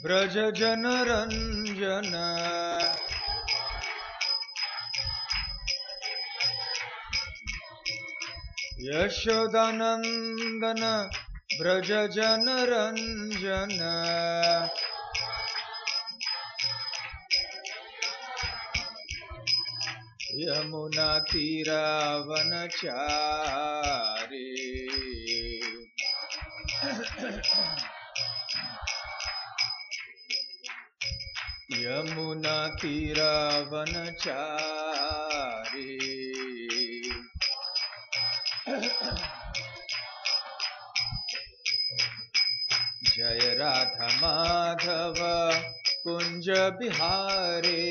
Braj Janaranjan Yashodanandan Braj Janaranjan Yamuna तीरावनचारी Yamuna तीरावनचारी Jai Radha Madhav Kunj Bihari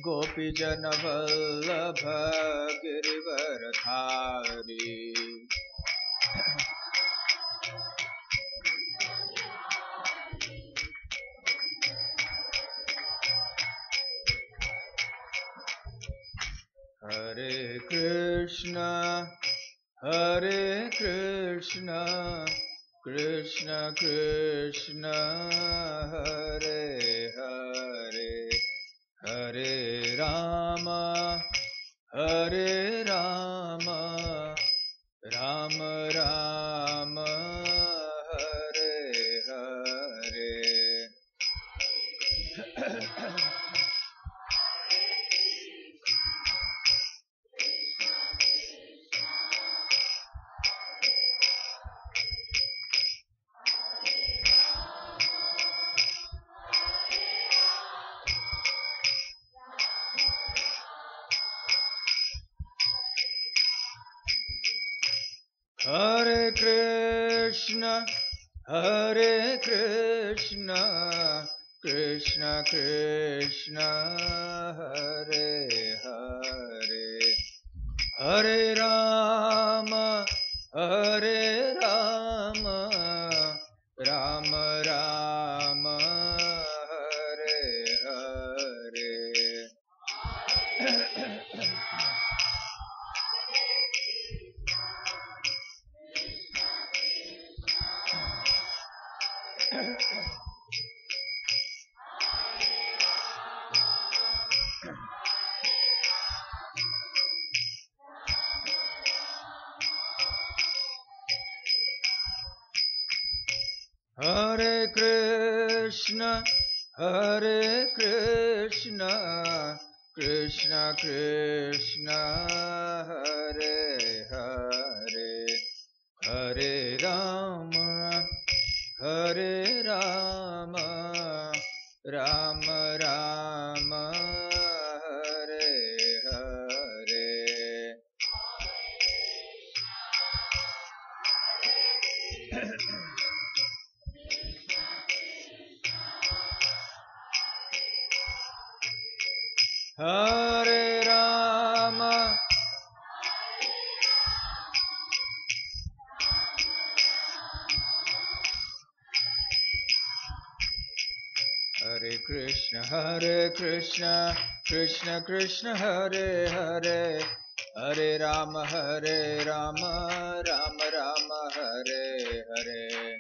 Gopi Jan Vallabh Girivardhari Hare Krishna Krishna Krishna Hare Hare Hare Ram Ram Ram Hare Hare Hare Krishna Krishna Krishna Hare Hare Hare Ram Ram Ram Hare Hare Hare Krishna Krishna Krishna Hare Hare Hare Ram Ram Ram Hare Hare Hare Ram Hare Krishna Krishna Krishna Hare Hare Hare Ram Ram Ram Hare Hare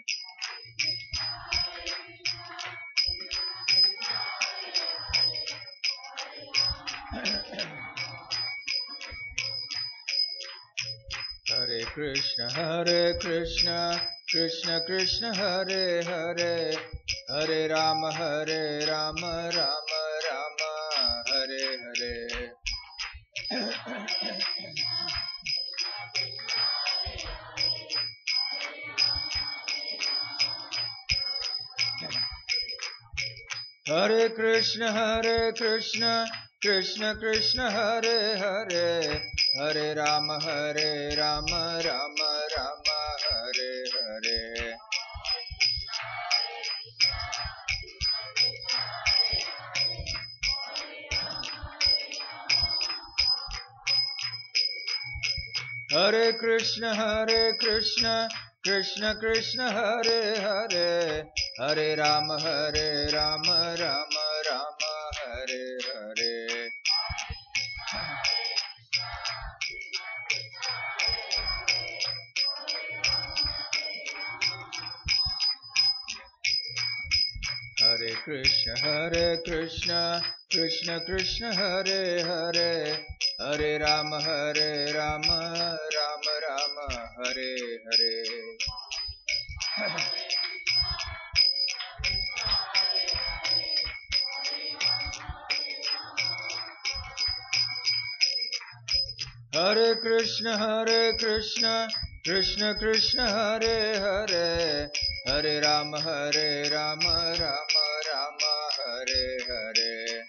Hare Krishna Krishna Krishna Hare Hare Hare Ram Ram Ram Hare Hare Hare Krishna Krishna Krishna Hare Hare Hare Ram Ram Ram Hare Hare Hare Krishna Krishna Krishna Hare Hare Hare Ram Ram Ram Hare Hare Krishna Hare Krishna Krishna Krishna Hare Hare Hare Rama Rama Rama Hare Hare Hare Krishna Krishna Krishna Hare Hare Hare Rama Rama Rama Hare Hare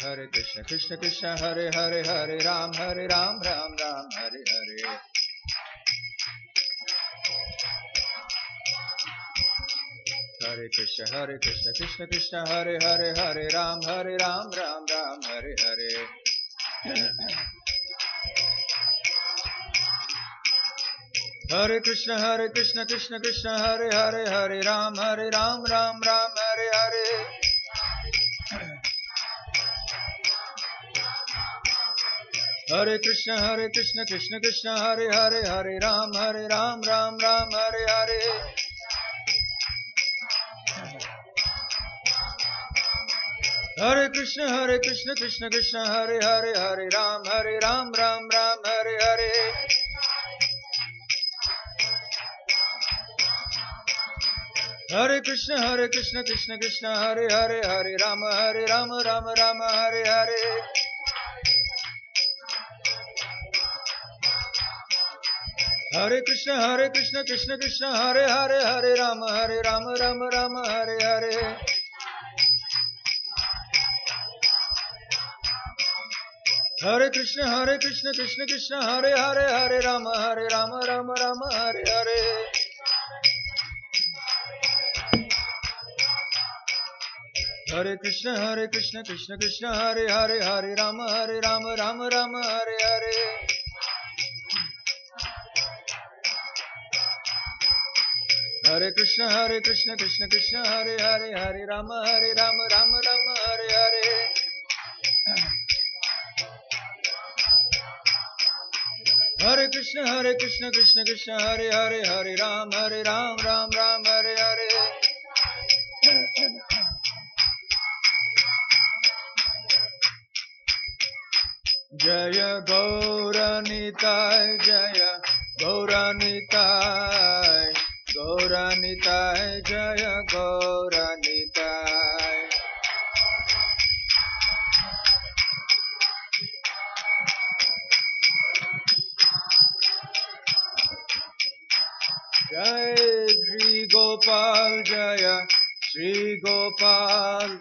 Hare Krishna Krishna Krishna Hare Hare Hare Ram Ram Ram Hare Hare Hare Krishna Krishna Krishna Hare Hare Hare Ram Ram Ram Hare Hare Hare Krishna Krishna Krishna Hare Hare Hare Ram Ram Ram Hare Hare Hare Krishna Krishna Krishna Hare Hare Hare Ram Ram Hare Hare Hare Krishna Krishna Krishna Hare Hare Hare Ram Ram Hare Hare Hare Krishna Krishna Krishna Hare Hare Hare Ram Ram Hare Hare Hare Krishna Krishna Krishna Hare Hare Hare Ram Ram Hare Hare Hare Krishna Krishna Krishna Hare Hare Hare Ram Ram Hare Hare Hare Krishna Krishna Krishna Hare Hare Hare Ram Ram Hare Hare Hare Krishna Krishna Krishna Hare Hare Hare Ram Ram Hare Hare Hare Krishna Krishna Krishna Hare Hare Hare Ram Ram Hare Hare Jaya Gauranitai Jaya Gauranitai Gauranitai Jaya Gauranitai Jai Shri Gopal Jaya Shri Gopal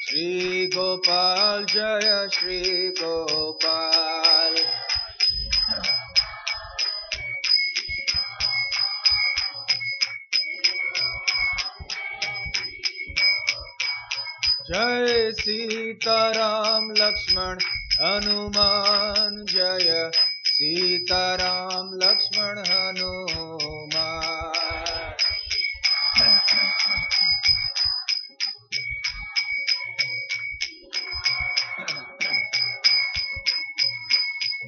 Shri Gopal Jaya Shri Gopal Jai Sita Ram Lakshman Hanuman Jaya Sita Ram Lakshman Hanuman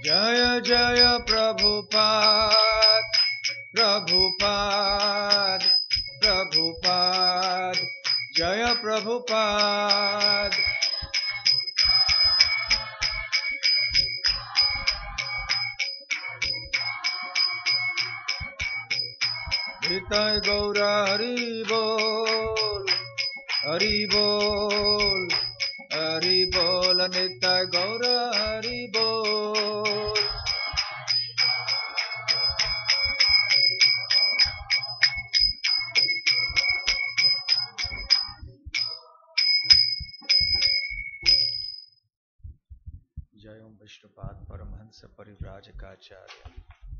Jaya Jaya Prabhupada Prabhupada Prabhupada Jaya Prabhupada Nitai Gaura Hari Bol Hari Bol Hari Bol Nitai Gaura Hari Bol Jayam Vishnupad Paramhansa Parivrajakaacharya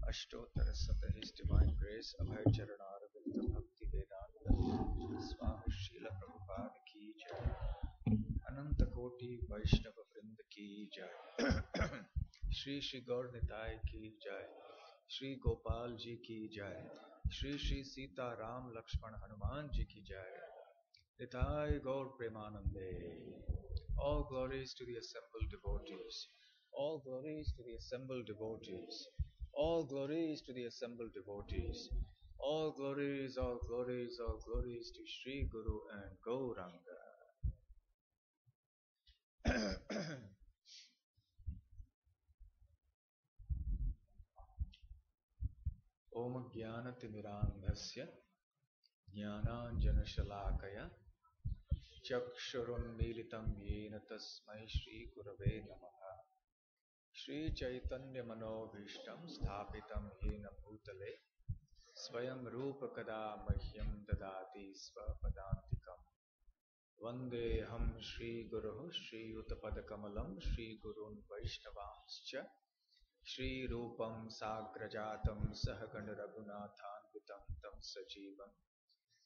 Ashtottara Sata His Divine Grace Abhay Charanaravinda Bhakti Vedanta Swami Srila Prabhupada Ki Jai Ananta Koti Vaishnava Vrinda Ki Jai Shri Shri Gaur Nitai Ki Jai Shri Gopal Ji Ki Jai Shri Shri Sita Ram Lakshman Hanuman Ji Ki Jai Nitai Gaur Premanande. All glories to the assembled devotees. All glories to the assembled devotees. All glories to the assembled devotees. All glories, all glories, all glories to Sri Guru and Gauranga. Om Jnanatimirandhasya Jnananjanashalakaya Chakshurunmilitam Yena Tasmai Shri Gurave Namaha Shri Chaitanya Manobhishtam Sthapitam Yena Bhutale Swayam Rupa Kada Mahyam Dadati Svapadantikam Vandeham Shri Guruh Shri Uttapadakamalam Shri Gurun Vaishnavamscha Shri Rupam Sagrajatam Sahagana Raghunathanvitam Tam Sajivam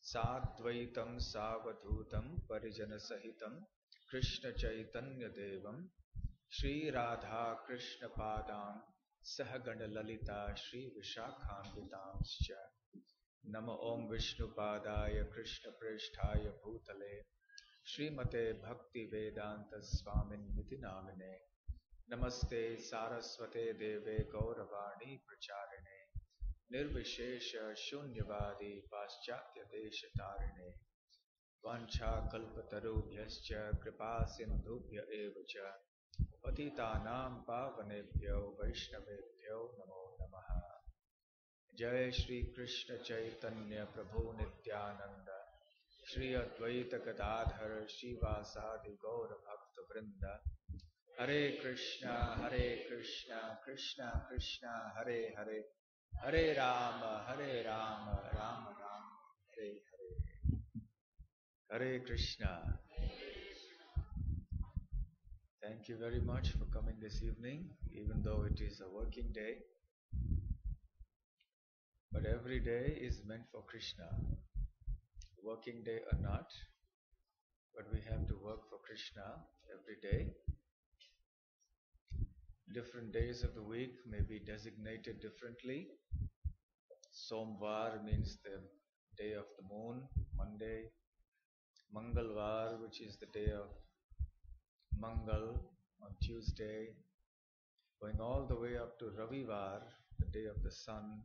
Sadvaitam Savadhutam Parijana Sahitam Krishna Chaitanya Devam Shri Radha Krishna Padam Sahagana Lalita Shri Vishakhanvitamscha Nama Om Vishnu Padaya Krishna Prishthaya Bhutale Srimate Bhakti Vedanta Swamin Niti Namine Namaste Saraswate Deve Gauravani Pracharine Nirvishesha Shunyavadi Paschatya Deshatarine Vancha Kalpatarubhyascha Kripa Sindhubhya Evacha Patitanam Pavanebhyo Vaishnavebhyo Namo Namaha Jai Shri Krishna Chaitanya Prabhu Nityananda Shri Advaita Gadadhar Shivasadi Gaura Bhakta Vrinda Hare Krishna, Krishna Krishna, Hare Hare, Hare Rama, Rama Rama, Hare Hare. Hare Krishna. Thank you very much for coming this evening, even though it is a working day. But every day is meant for Krishna. Working day or not, but we have to work for Krishna every day. Different days of the week may be designated differently. Somvar means the day of the moon, Monday. Mangalvar, which is the day of Mangal, on Tuesday. Going all the way up to Ravivar, the day of the sun.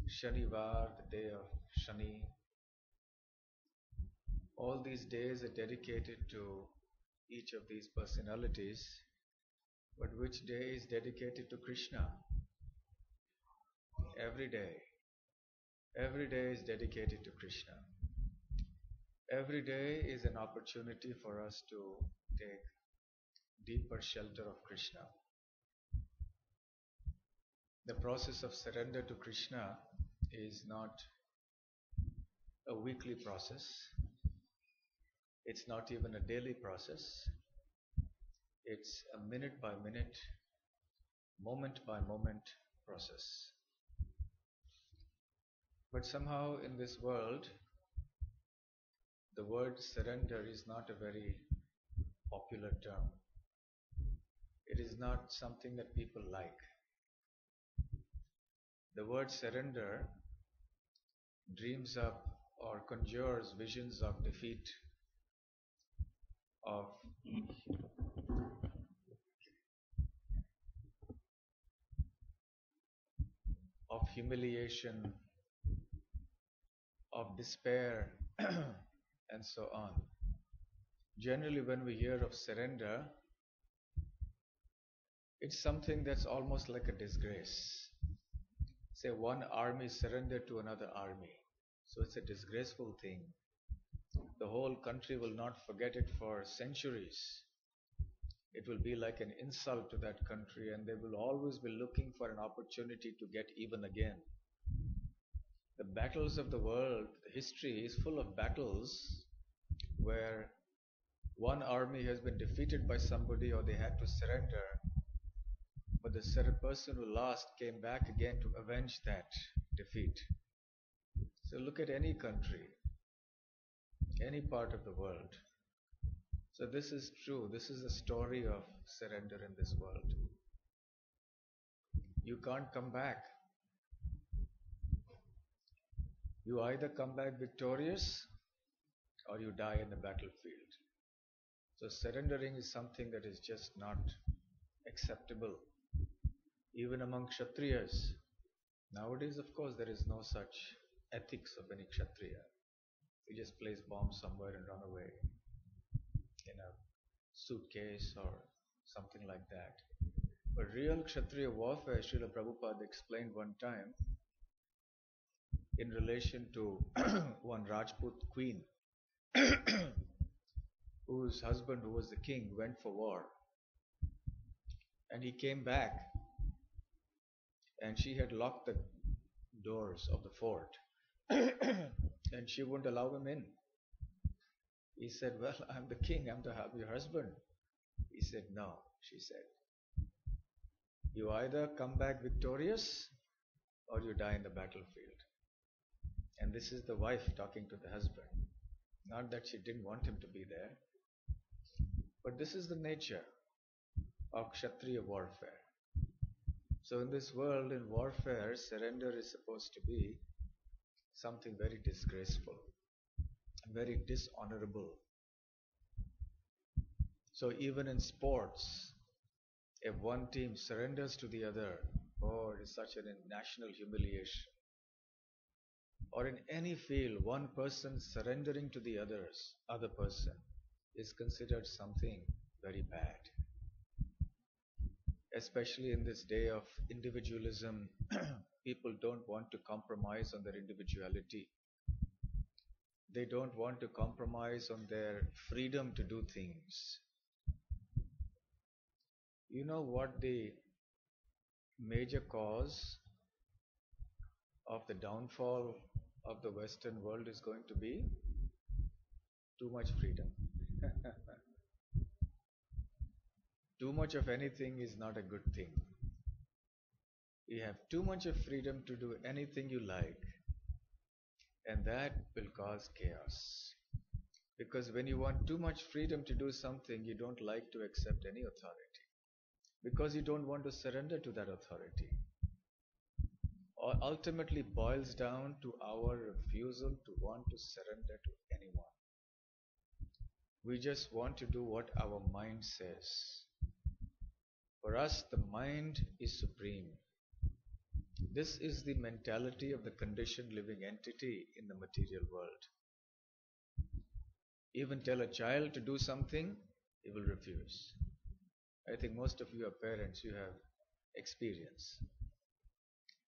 Shanivar, the day of Shani. All these days are dedicated to each of these personalities. But which day is dedicated to Krishna? Every day. Every day is dedicated to Krishna. Every day is an opportunity for us to take deeper shelter of Krishna. The process of surrender to Krishna is not a weekly process. It's not even a daily process. It's a minute by minute, moment by moment process. But somehow in this world, the word surrender is not a very popular term. It is not something that people like. The word surrender dreams up or conjures visions of defeat, of humiliation, of despair, and so on. Generally, when we hear of surrender, it's something that's almost like a disgrace. Say one army surrendered to another army. So it's a disgraceful thing. The whole country will not forget it for centuries. It will be like an insult to that country, and they will always be looking for an opportunity to get even again. The battles of the world, the history is full of battles where one army has been defeated by somebody or they had to surrender, but the person who lost came back again to avenge that defeat. So look at any country, any part of the world. So this is true. This is the story of surrender in this world. You can't come back. You either come back victorious or you die in the battlefield. So surrendering is something that is just not acceptable even among Kshatriyas. Nowadays, of course, there is no such ethics of any Kshatriya. You just place bombs somewhere and run away in a suitcase or something like that. But real Kshatriya warfare, Srila Prabhupada explained one time in relation to one Rajput queen whose husband, who was the king, went for war. And he came back and she had locked the doors of the fort and she wouldn't allow him in. He said, "Well, I'm the king, I'm your husband." He said, "No," she said. "You either come back victorious or you die in the battlefield." And this is the wife talking to the husband. Not that she didn't want him to be there, but this is the nature of Kshatriya warfare. So in this world, in warfare, surrender is supposed to be something very disgraceful, very dishonorable. So even in sports, if one team surrenders to the other, oh, it is such a national humiliation. Or in any field, one person surrendering to the other person is considered something very bad. Especially in this day of individualism, people don't want to compromise on their individuality. They don't want to compromise on their freedom to do things. You know what the major cause of the downfall of the Western world is going to be? Too much freedom. Too much of anything is not a good thing. You have too much of freedom to do anything you like, and that will cause chaos. Because when you want too much freedom to do something, you don't like to accept any authority. Because you don't want to surrender to that authority. Or ultimately boils down to our refusal to want to surrender to anyone. We just want to do what our mind says. For us, the mind is supreme. This is the mentality of the conditioned living entity in the material world. Even tell a child to do something, he will refuse. I think most of you are parents, you have experience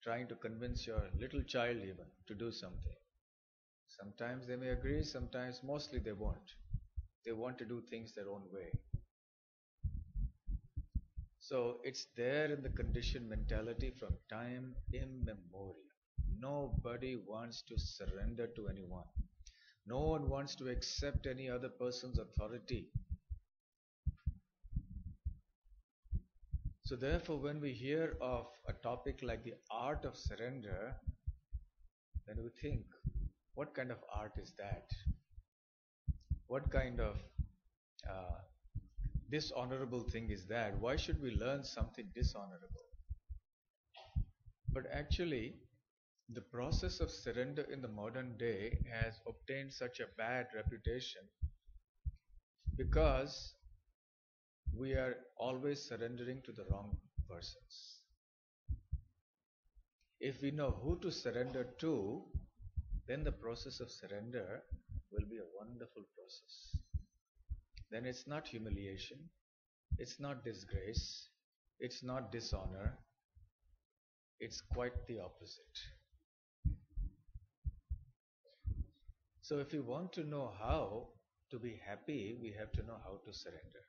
trying to convince your little child even to do something. Sometimes they may agree, sometimes mostly they won't. They want to do things their own way. So it's there in the conditioned mentality from time immemorial. Nobody wants to surrender to anyone. No one wants to accept any other person's authority. So therefore, when we hear of a topic like the art of surrender, then we think, what kind of art is that? What kind of dishonorable thing is that? Why should we learn something dishonorable? But actually, the process of surrender in the modern day has obtained such a bad reputation because we are always surrendering to the wrong persons. If we know who to surrender to, then the process of surrender will be a wonderful process. Then it's not humiliation, it's not disgrace, it's not dishonor, it's quite the opposite. So if we want to know how to be happy, we have to know how to surrender.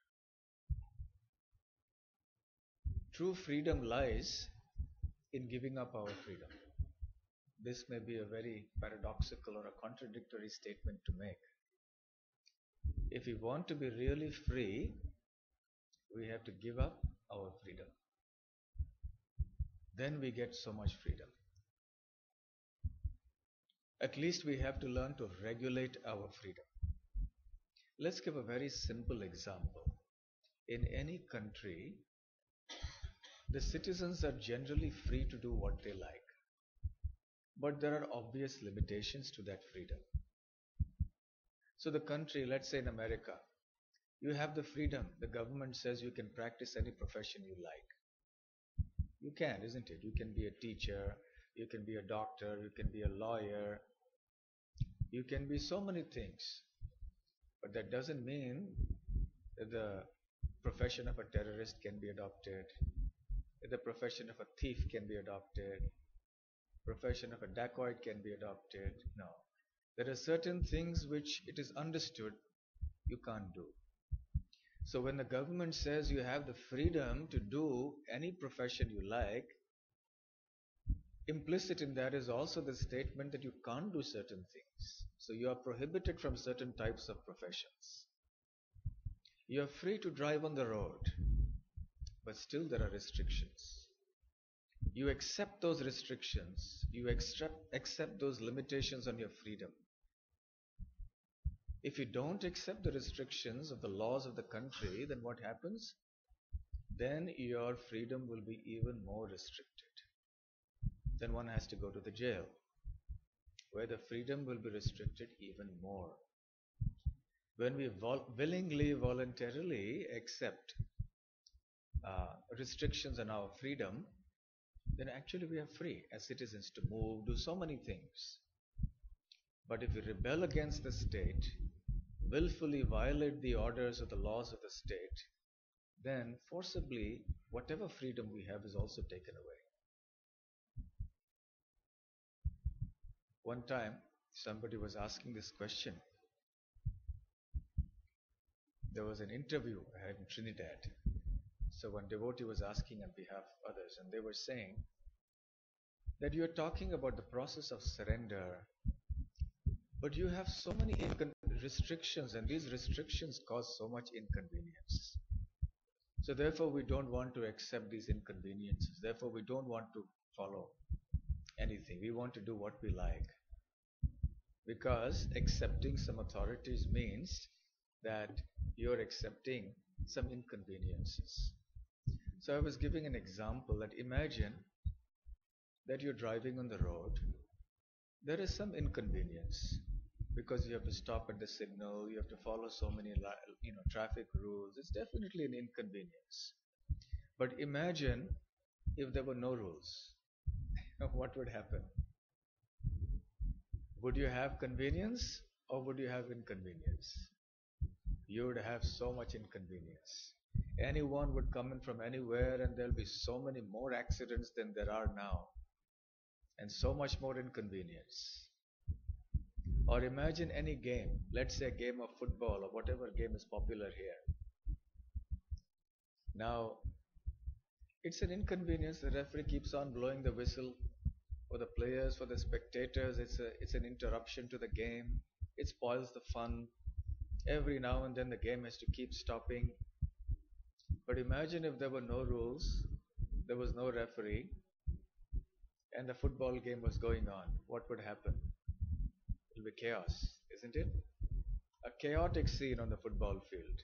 True freedom lies in giving up our freedom. This may be a very paradoxical or a contradictory statement to make. If we want to be really free, we have to give up our freedom. Then we get so much freedom. At least we have to learn to regulate our freedom. Let's give a very simple example. In any country, the citizens are generally free to do what they like. But there are obvious limitations to that freedom. So the country, let's say in America, You have the freedom. The government says you can practice any profession you like. You can, isn't it? You can be a teacher, you can be a doctor, you can be a lawyer, you can be so many things. But that doesn't mean that the profession of a terrorist can be adopted, that the profession of a thief can be adopted, profession of a dacoit can be adopted. No. There are certain things which it is understood you can't do. So when the government says you have the freedom to do any profession you like, implicit in that is also the statement that you can't do certain things. So you are prohibited from certain types of professions. You are free to drive on the road, but still there are restrictions. You accept those restrictions, you accept those limitations on your freedom. If you don't accept the restrictions of the laws of the country, then what happens? Then your freedom will be even more restricted. Then one has to go to the jail, where the freedom will be restricted even more. When we willingly, voluntarily accept restrictions on our freedom, then actually we are free as citizens to move, do so many things. But if we rebel against the state, willfully violate the orders or the laws of the state, then forcibly whatever freedom we have is also taken away. One time somebody was asking this question. There was an interview I had in Trinidad. So one devotee was asking on behalf of others, and they were saying that you are talking about the process of surrender, but you have so many restrictions, and these restrictions cause so much inconvenience. So therefore we don't want to accept these inconveniences. Therefore we don't want to follow anything. We want to do what we like. Because accepting some authorities means that you're accepting some inconveniences. So I was giving an example that imagine that you're driving on the road. There is some inconvenience because you have to stop at the signal, you have to follow so many traffic rules. It's definitely an inconvenience. But imagine if there were no rules. What would happen? Would you have convenience or would you have inconvenience? You would have so much inconvenience. Anyone would come in from anywhere and there'll be so many more accidents than there are now. And so much more inconvenience. Or imagine any game, let's say a game of football or whatever game is popular here. Now, it's an inconvenience. The referee keeps on blowing the whistle for the players, for the spectators. It's an interruption to the game. It spoils the fun. Every now and then the game has to keep stopping. But imagine if there were no rules, there was no referee, and the football game was going on. What would happen? It will be chaos, isn't it? A chaotic scene on the football field.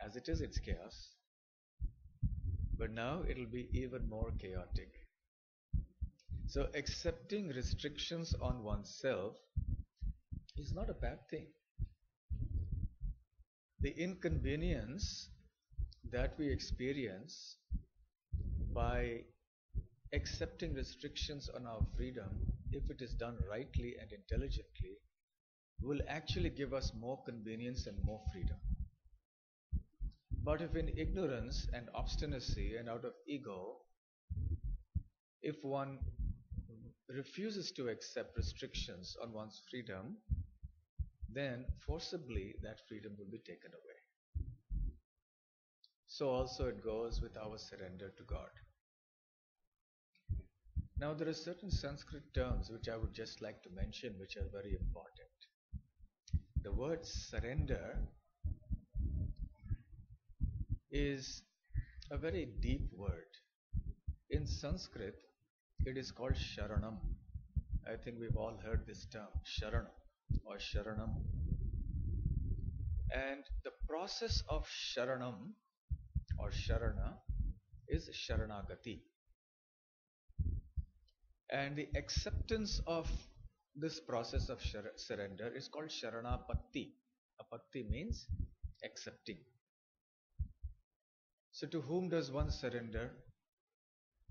As it is, it's chaos. But now it will be even more chaotic. So accepting restrictions on oneself is not a bad thing. The inconvenience that we experience by accepting restrictions on our freedom, if it is done rightly and intelligently, will actually give us more convenience and more freedom. But if in ignorance and obstinacy and out of ego, if one refuses to accept restrictions on one's freedom, then forcibly that freedom will be taken away. So also it goes with our surrender to God. Now there are certain Sanskrit terms which I would just like to mention which are very important. The word surrender is a very deep word. In Sanskrit, it is called Sharanam. I think we've all heard this term, Sharanam or Sharanam. And the process of Sharanam or Sharana is Sharanagati. And the acceptance of this process of surrender is called Sharanapatti. Apatti means accepting. So to whom does one surrender?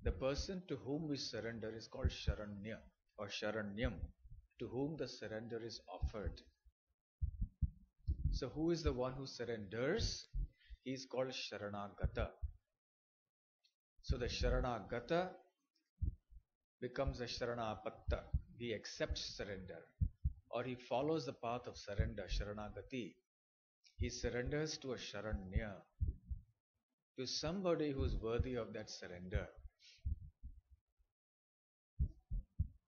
The person to whom we surrender is called Sharanya or Sharanyam, to whom the surrender is offered. So who is the one who surrenders? He is called Sharanagata. So the Sharanagata becomes a Sharanapatta. He accepts surrender, or he follows the path of surrender, Sharanagati. He surrenders to a Sharanya, to somebody who is worthy of that surrender.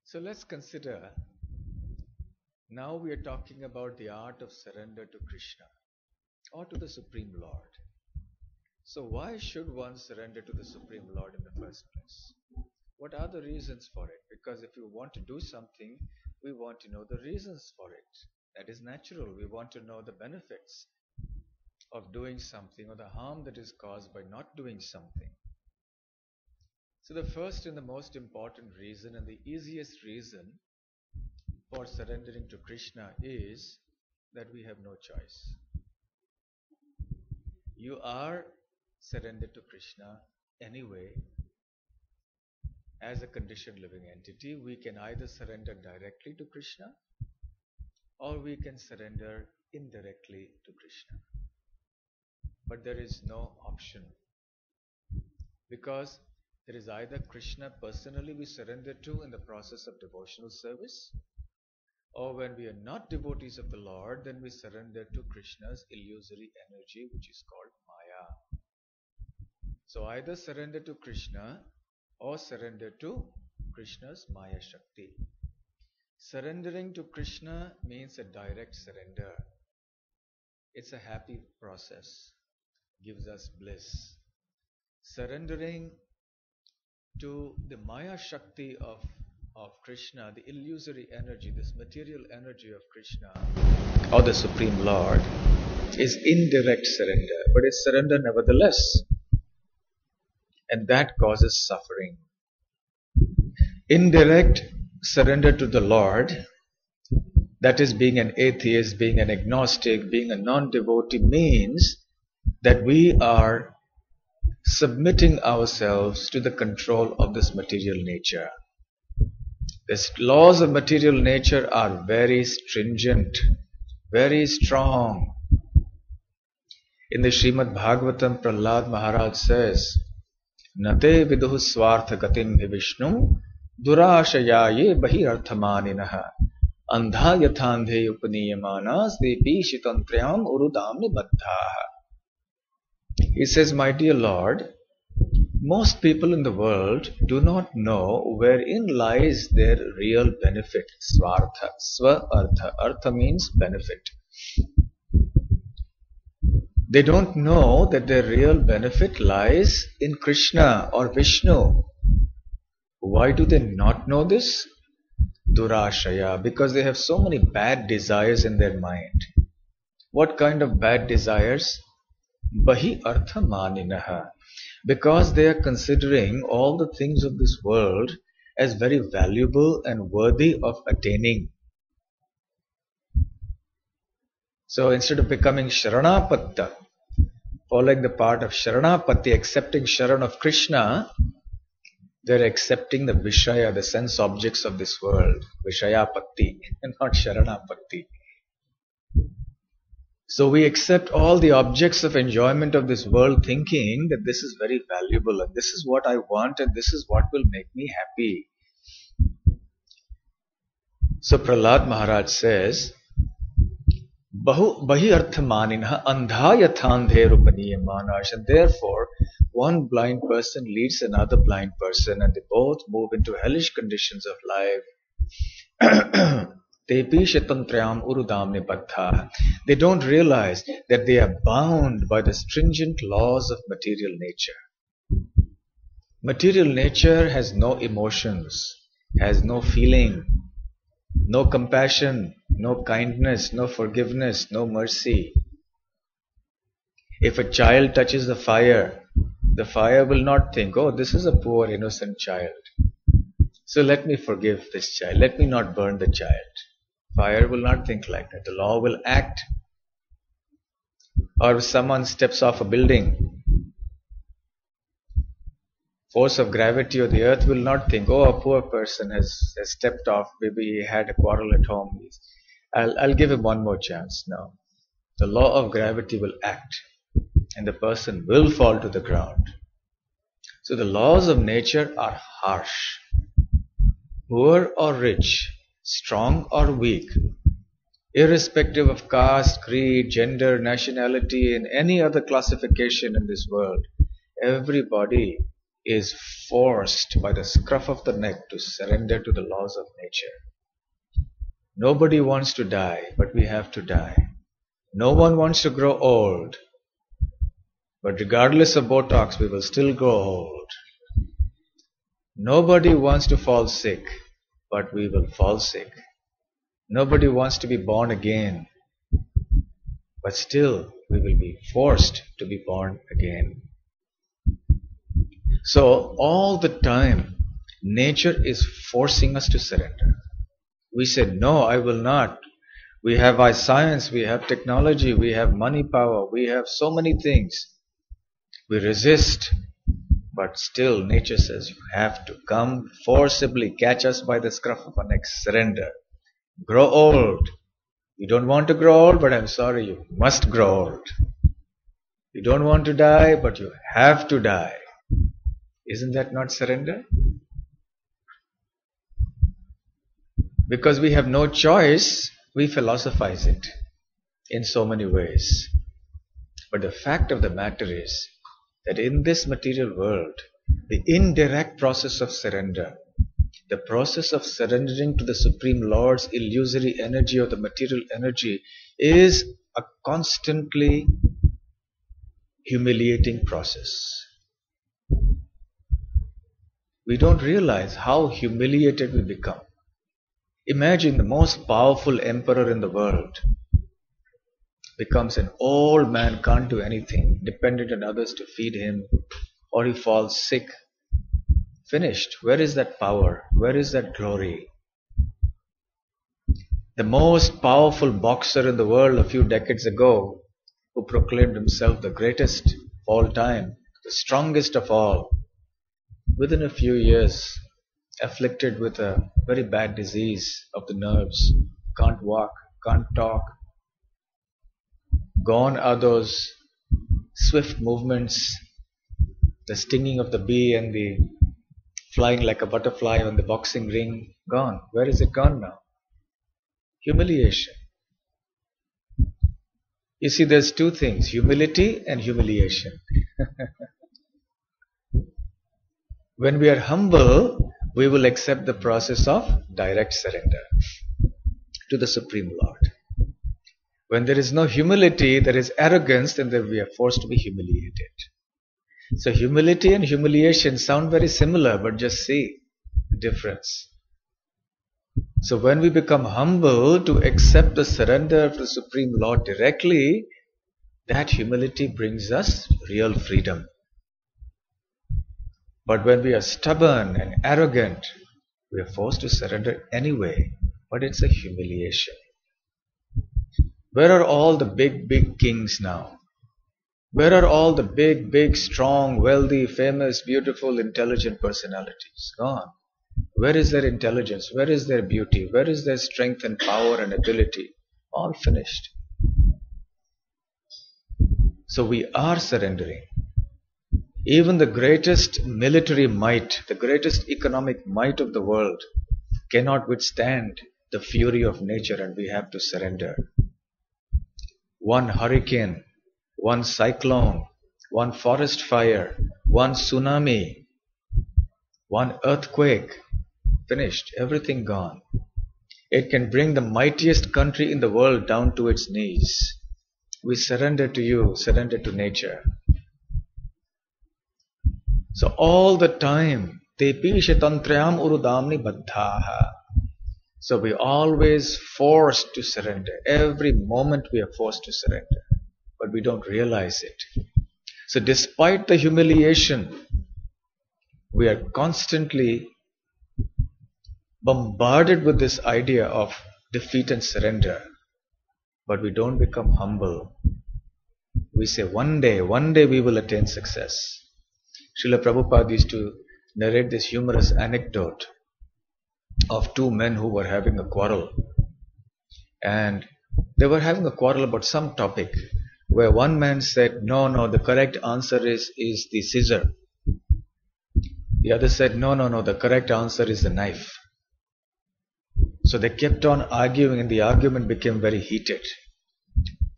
So let's consider, now we are talking about the art of surrender to Krishna or to the Supreme Lord. So why should one surrender to the Supreme Lord in the first place? What are the reasons for it? Because if we want to do something, we want to know the reasons for it. That is natural. We want to know the benefits of doing something or the harm that is caused by not doing something. So the first and the most important reason and the easiest reason for surrendering to Krishna is that we have no choice. You are surrendered to Krishna anyway. As a conditioned living entity, we can either surrender directly to Krishna or we can surrender indirectly to Krishna. But there is no option, because there is either Krishna personally we surrender to in the process of devotional service, or when we are not devotees of the Lord, then we surrender to Krishna's illusory energy, which is called Maya. So either surrender to Krishna or surrender to Krishna's Maya Shakti. Surrendering to Krishna means a direct surrender. It's a happy process, gives us bliss. Surrendering to the Maya Shakti of Krishna, the illusory energy, this material energy of Krishna or the Supreme Lord, is indirect surrender, but it's surrender nevertheless. And that causes suffering. Indirect surrender to the Lord, that is being an atheist, being an agnostic, being a non-devotee, means that we are submitting ourselves to the control of this material nature. The laws of material nature are very stringent, very strong. In the Srimad Bhagavatam, Prahlad Maharaj says, Nate viduhu swartha gatim vishnu durashayaye bahi arthamaninaha andha yathandhe upaniyamanas depi shitantrayam urudamni baddhaha. He says, my dear Lord, most people in the world do not know wherein lies their real benefit. Swartha, swa-artha. Artha means benefit. They don't know that their real benefit lies in Krishna or Vishnu. Why do they not know this? Durashaya, because they have so many bad desires in their mind. What kind of bad desires? Bahi artha maninaha. Because they are considering all the things of this world as very valuable and worthy of attaining. So instead of becoming Sharanapatta, following the path of Sharanapatti, accepting Sharan of Krishna, they're accepting the Vishaya, the sense objects of this world. Vishayapatti and not Sharanapatti. So we accept all the objects of enjoyment of this world thinking that this is very valuable and this is what I want and this is what will make me happy. So Prahlad Maharaj says, Bahi artha maninha andha yathandhe rupaniyamanas. And therefore, one blind person leads another blind person and they both move into hellish conditions of life. They don't realize that they are bound by the stringent laws of material nature. Material nature has no emotions, has no feeling, no compassion, no kindness, no forgiveness, no mercy. If a child touches the fire will not think, oh, this is a poor innocent child, so let me forgive this child, let me not burn the child. Fire will not think like that. The law will act. Or if someone steps off a building Force of gravity or the earth will not think, oh, a poor person has stepped off, maybe he had a quarrel at home. I'll give him one more chance. No. The law of gravity will act and the person will fall to the ground. So the laws of nature are harsh. Poor or rich, strong or weak, irrespective of caste, creed, gender, nationality, and any other classification in this world, everybody is forced by the scruff of the neck to surrender to the laws of nature. Nobody wants to die, but we have to die. No one wants to grow old, but regardless of Botox, we will still grow old. Nobody wants to fall sick, but we will fall sick. Nobody wants to be born again, but still we will be forced to be born again. So all the time, nature is forcing us to surrender. We said, no, I will not. We have our science, we have technology, we have money power, we have so many things. We resist, but still nature says, you have to come forcibly, catch us by the scruff of our neck, surrender. Grow old. You don't want to grow old, but I'm sorry, you must grow old. You don't want to die, but you have to die. Isn't that not surrender? Because we have no choice, we philosophize it in so many ways. But the fact of the matter is that in this material world, the indirect process of surrender, the process of surrendering to the Supreme Lord's illusory energy or the material energy, is a constantly humiliating process. We don't realize how humiliated we become. Imagine the most powerful emperor in the world becomes an old man, can't do anything, dependent on others to feed him, or he falls sick. Finished. Where is that power? Where is that glory? The most powerful boxer in the world a few decades ago, who proclaimed himself the greatest of all time, the strongest of all, within a few years, afflicted with a very bad disease of the nerves, can't walk, can't talk. Gone are those swift movements, the stinging of the bee and the flying like a butterfly on the boxing ring. Gone. Where is it gone now? Humiliation. You see, there's two things, humility and humiliation. When we are humble, we will accept the process of direct surrender to the Supreme Lord. When there is no humility, there is arrogance, then we are forced to be humiliated. So humility and humiliation sound very similar, but just see the difference. So when we become humble to accept the surrender of the Supreme Lord directly, that humility brings us real freedom. But when we are stubborn and arrogant, we are forced to surrender anyway, but it's a humiliation. Where are all the big kings now? Where are all the big, strong, wealthy, famous, beautiful, intelligent personalities? Gone. Where is their intelligence? Where is their beauty? Where is their strength and power and ability? All finished. So we are surrendering. Even the greatest military might, the greatest economic might of the world cannot withstand the fury of nature, and we have to surrender. One hurricane, one cyclone, one forest fire, one tsunami, one earthquake, finished, everything gone. It can bring the mightiest country in the world down to its knees. We surrender to you, surrender to nature. So all the time, tepi shatantrayam urudamni baddhaha. So we always forced to surrender. Every moment we are forced to surrender. But we don't realize it. So despite the humiliation, we are constantly bombarded with this idea of defeat and surrender. But we don't become humble. We say one day we will attain success. Srila Prabhupada used to narrate this humorous anecdote of two men who were having a quarrel. And they were having a quarrel about some topic where one man said, no, the correct answer is the scissor. The other said, no, the correct answer is the knife. So they kept on arguing and the argument became very heated.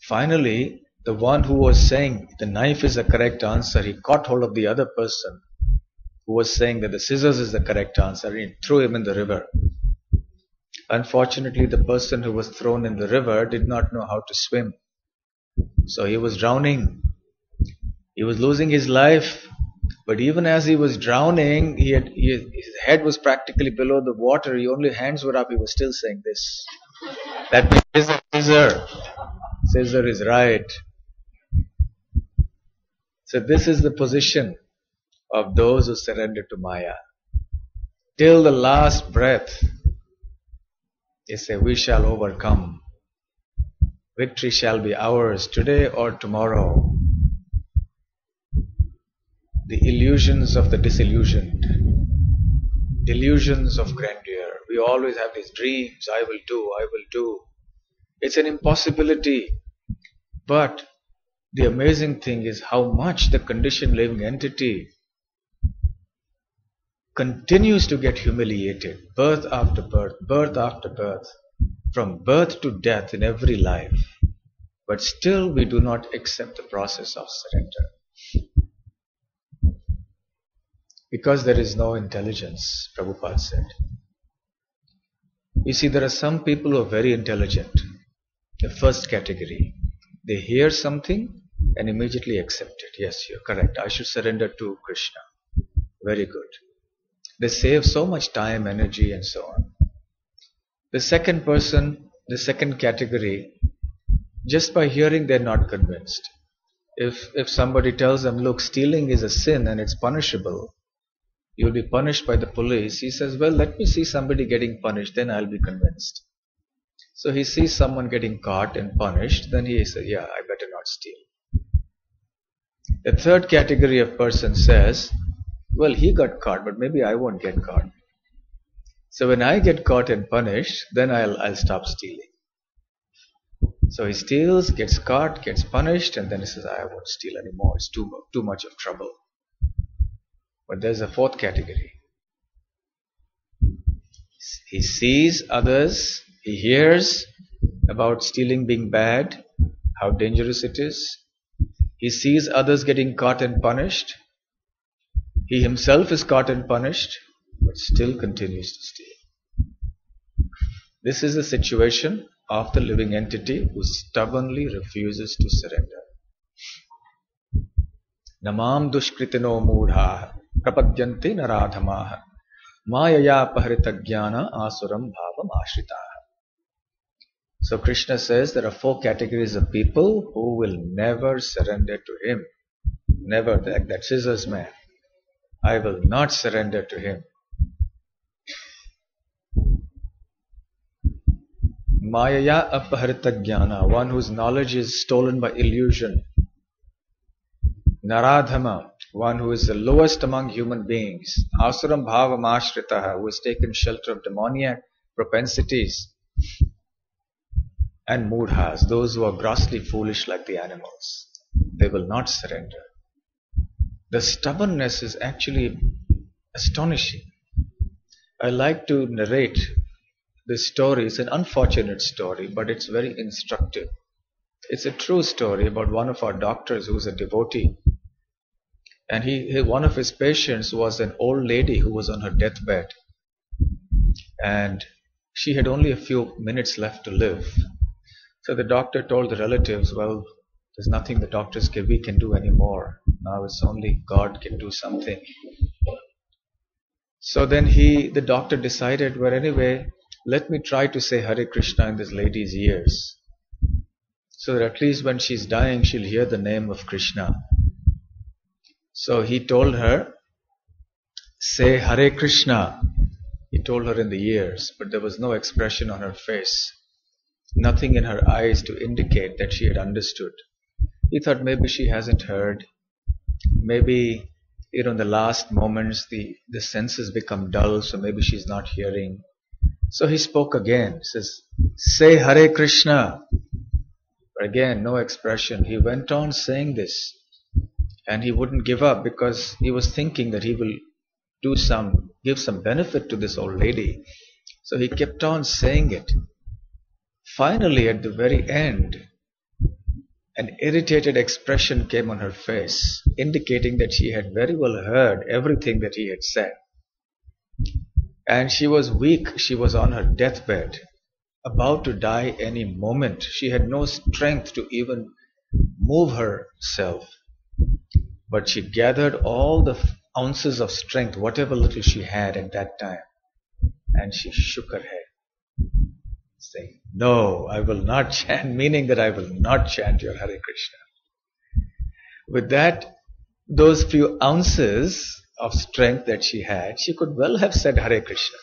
Finally, the one who was saying the knife is the correct answer, he caught hold of the other person who was saying that the scissors is the correct answer and he threw him in the river. Unfortunately, the person who was thrown in the river did not know how to swim. So he was drowning. He was losing his life. But even as he was drowning, his head was practically below the water. Only hands were up. He was still saying this. That means scissor. Scissor is right. So this is the position of those who surrender to Maya. Till the last breath, they say, we shall overcome. Victory shall be ours today or tomorrow. The illusions of the disillusioned, delusions of grandeur. We always have these dreams, I will do. It's an impossibility. But the amazing thing is how much the conditioned living entity continues to get humiliated, birth after birth, from birth to death in every life. But still we do not accept the process of surrender. Because there is no intelligence, Prabhupada said. You see, there are some people who are very intelligent. The first category. They hear something and immediately accept it. Yes, you're correct. I should surrender to Krishna. Very good. They save so much time, energy and so on. The second person, the second category, just by hearing they're not convinced. If somebody tells them, look, stealing is a sin and it's punishable, you'll be punished by the police. He says, well, let me see somebody getting punished, then I'll be convinced. So he sees someone getting caught and punished, then he says, yeah, I better not steal. The third category of person says, well, he got caught, but maybe I won't get caught. So when I get caught and punished, then I'll stop stealing. So he steals, gets caught, gets punished, and then he says, I won't steal anymore. It's too much of trouble. But there's a fourth category. He sees others, he hears about stealing being bad, how dangerous it is. He sees others getting caught and punished. He himself is caught and punished, but still continues to steal. This is the situation of the living entity who stubbornly refuses to surrender. Namam dushkritino mudha prapadyanti naradhamaha mayaya pahrita jnana asuram bhavam ashritaha. So Krishna says there are four categories of people who will never surrender to him. Never, that scissors man. I will not surrender to him. Mayaya apahrita jnana, one whose knowledge is stolen by illusion. Naradhama, one who is the lowest among human beings. Asuram bhavam ashritaha, who has taken shelter of demoniac propensities. And mudhas, those who are grossly foolish like the animals. They will not surrender. The stubbornness is actually astonishing. I like to narrate this story. It's an unfortunate story, but it's very instructive. It's a true story about one of our doctors who's a devotee. And one of his patients was an old lady who was on her deathbed. And she had only a few minutes left to live. So the doctor told the relatives, well, there's nothing we can do anymore. Now it's only God can do something. So then the doctor decided, well, anyway, let me try to say Hare Krishna in this lady's ears. So that at least when she's dying, she'll hear the name of Krishna. So he told her, say Hare Krishna. He told her in the ears, but there was no expression on her face. Nothing in her eyes to indicate that she had understood. He thought maybe she hasn't heard. Maybe In the last moments, the senses become dull, so maybe she's not hearing. So he spoke again. He says, say Hare Krishna. But again, no expression. He went on saying this. And he wouldn't give up because he was thinking that he will give some benefit to this old lady. So he kept on saying it. Finally, at the very end, an irritated expression came on her face, indicating that she had very well heard everything that he had said. And she was weak. She was on her deathbed, about to die any moment. She had no strength to even move herself. But she gathered all the ounces of strength, whatever little she had at that time, and she shook her head, saying, no, I will not chant, meaning that I will not chant your Hare Krishna. With that, those few ounces of strength that she had, she could well have said Hare Krishna.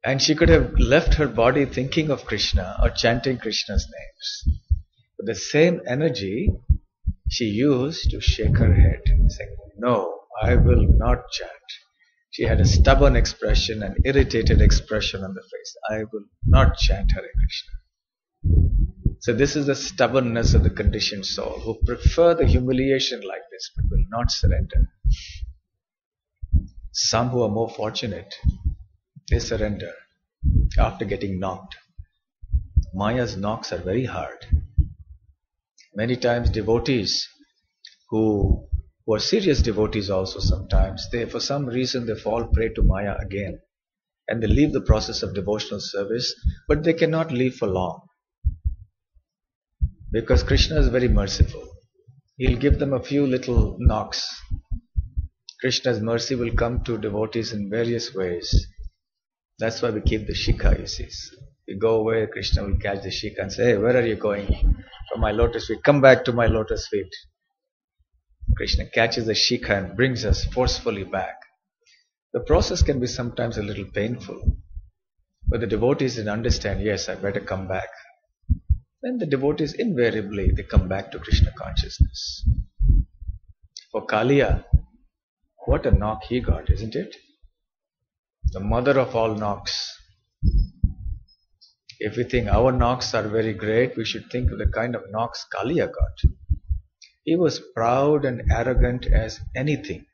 And she could have left her body thinking of Krishna or chanting Krishna's names. But the same energy she used to shake her head, saying, no, I will not chant. She had a stubborn expression, an irritated expression on the face. I will not chant Hare Krishna. So this is the stubbornness of the conditioned soul, who prefer the humiliation like this, but will not surrender. Some who are more fortunate, they surrender after getting knocked. Maya's knocks are very hard. Many times devotees who are serious devotees also sometimes, for some reason they fall prey to Maya again. And they leave the process of devotional service, but they cannot leave for long. Because Krishna is very merciful. He'll give them a few little knocks. Krishna's mercy will come to devotees in various ways. That's why we keep the shikha, you see. We go away, Krishna will catch the shikha and say, hey, where are you going? From my lotus feet. Come back to my lotus feet. Krishna catches the shikha and brings us forcefully back. The process can be sometimes a little painful. But the devotees didn't understand, yes, I better come back. Then the devotees invariably, they come back to Krishna consciousness. For Kaliya, what a knock he got, isn't it? The mother of all knocks. If we think our knocks are very great, we should think of the kind of knocks Kaliya got. He was proud and arrogant as anything.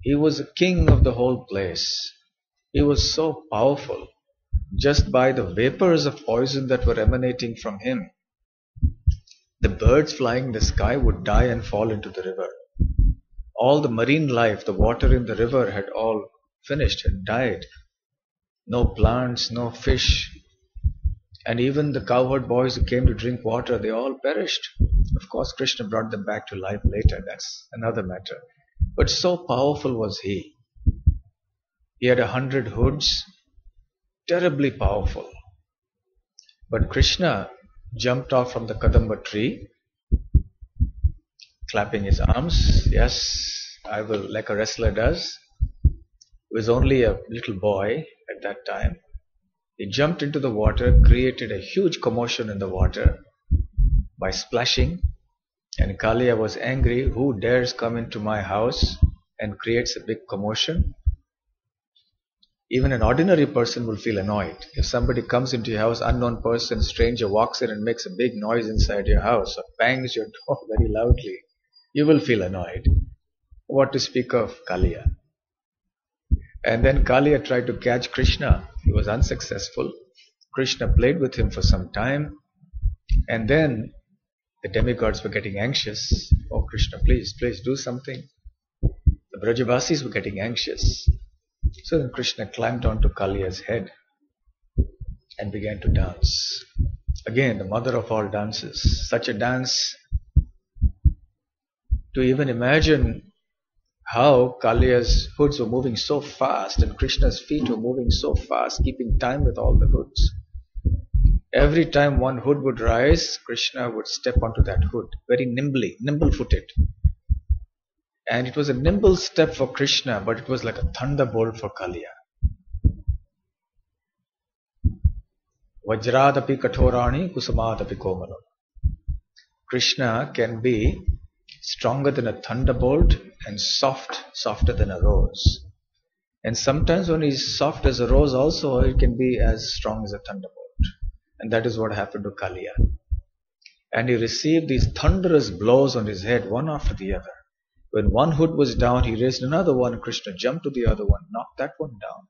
He was a king of the whole place. He was so powerful. Just by the vapors of poison that were emanating from him, the birds flying in the sky would die and fall into the river. All the marine life, the water in the river had all finished, had died. No plants, no fish. And even the cowherd boys who came to drink water, they all perished. Of course, Krishna brought them back to life later. That's another matter. But so powerful was he. He had 100 hoods, terribly powerful. But Krishna jumped off from the Kadamba tree, clapping his arms. Yes, I will, like a wrestler does. He was only a little boy at that time. He jumped into the water, created a huge commotion in the water by splashing. And Kaliya was angry. Who dares come into my house and creates a big commotion? Even an ordinary person will feel annoyed. If somebody comes into your house, unknown person, stranger walks in and makes a big noise inside your house or bangs your door very loudly, you will feel annoyed. What to speak of Kaliya? And then Kaliya tried to catch Krishna. He was unsuccessful. Krishna played with him for some time. And then the demigods were getting anxious. Oh Krishna, please do something. The Brajavasis were getting anxious. So then Krishna climbed onto Kaliya's head and began to dance. Again, the mother of all dances. Such a dance, to even imagine how Kaliya's hoods were moving so fast and Krishna's feet were moving so fast, keeping time with all the hoods. Every time one hood would rise, Krishna would step onto that hood, very nimbly, nimble-footed. And it was a nimble step for Krishna, but it was like a thunderbolt for Kaliya. Vajradapi kathorani kusumadapi komalon. Krishna can be stronger than a thunderbolt and softer than a rose. And sometimes when he's soft as a rose also, it can be as strong as a thunderbolt. And that is what happened to Kaliya. And he received these thunderous blows on his head, one after the other. When one hood was down, he raised another one. Krishna jumped to the other one, knocked that one down.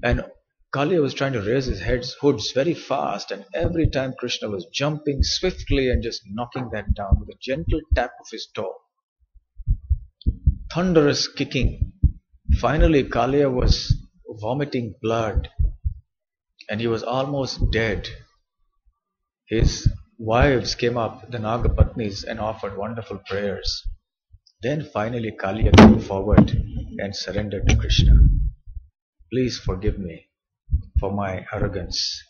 And Kaliya was trying to raise his hoods very fast, and every time Krishna was jumping swiftly and just knocking that down with a gentle tap of his toe. Thunderous kicking. Finally, Kaliya was vomiting blood, and he was almost dead. His wives came up, the Nagapatnis, and offered wonderful prayers. Then finally Kaliya came forward and surrendered to Krishna. Please forgive me for my arrogance.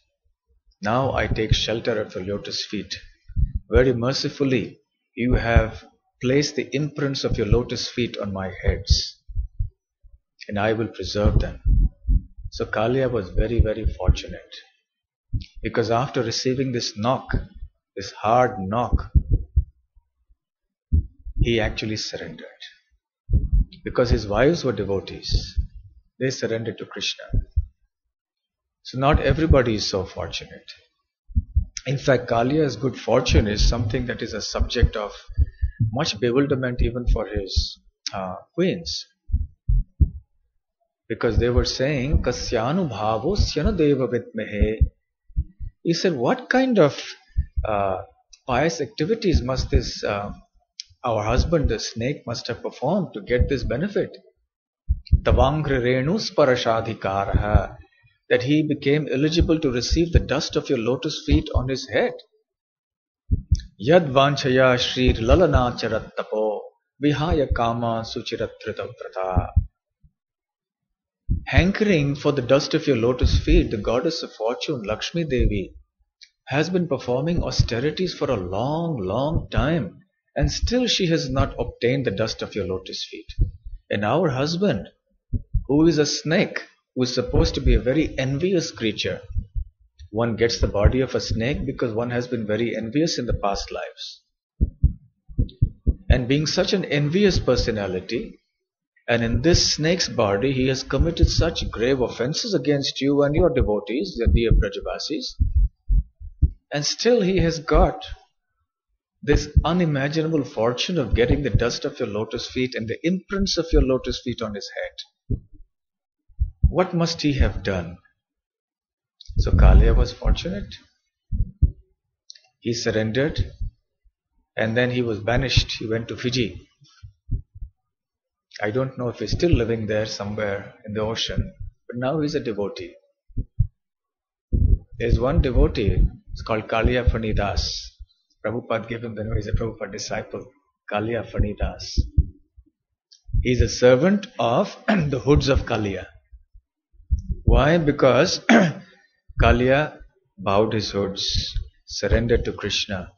Now I take shelter at your lotus feet. Very mercifully, you have placed the imprints of your lotus feet on my heads, and I will preserve them. So Kaliya was very, very fortunate, because after receiving this knock, this hard knock, he actually surrendered. Because his wives were devotees, they surrendered to Krishna. So not everybody is so fortunate. In fact, Kaliya's good fortune is something that is a subject of much bewilderment even for his queens. Because they were saying, Kasyanu bhavo syana deva vidmehe. He said, what kind of pious activities must this our husband, the snake, must have performed to get this benefit? Tavangri renu sparashadhikaraha, that he became eligible to receive the dust of your lotus feet on his head. Yad vanchaya shrir lalanacharat tapo vihaya kama suchiratrita prata. Hankering for the dust of your lotus feet, the goddess of fortune, Lakshmi Devi, has been performing austerities for a long, long time, and still she has not obtained the dust of your lotus feet. And our husband, who is a snake, who is supposed to be a very envious creature, one gets the body of a snake because one has been very envious in the past lives. And being such an envious personality, and in this snake's body, he has committed such grave offenses against you and your devotees, the dear Brajavasis, and still he has got this unimaginable fortune of getting the dust of your lotus feet and the imprints of your lotus feet on his head. What must he have done? So Kaliya was fortunate. He surrendered, and then he was banished. He went to Fiji. I don't know if he's still living there somewhere in the ocean, but now he's a devotee. There's one devotee, it's called Kaliya Fanidas. Prabhupada gave him the name, he's a Prabhupada disciple, Kaliya Fanidas. He's a servant of the hoods of Kaliya. Why? Because Kaliya bowed his hoods, surrendered to Krishna,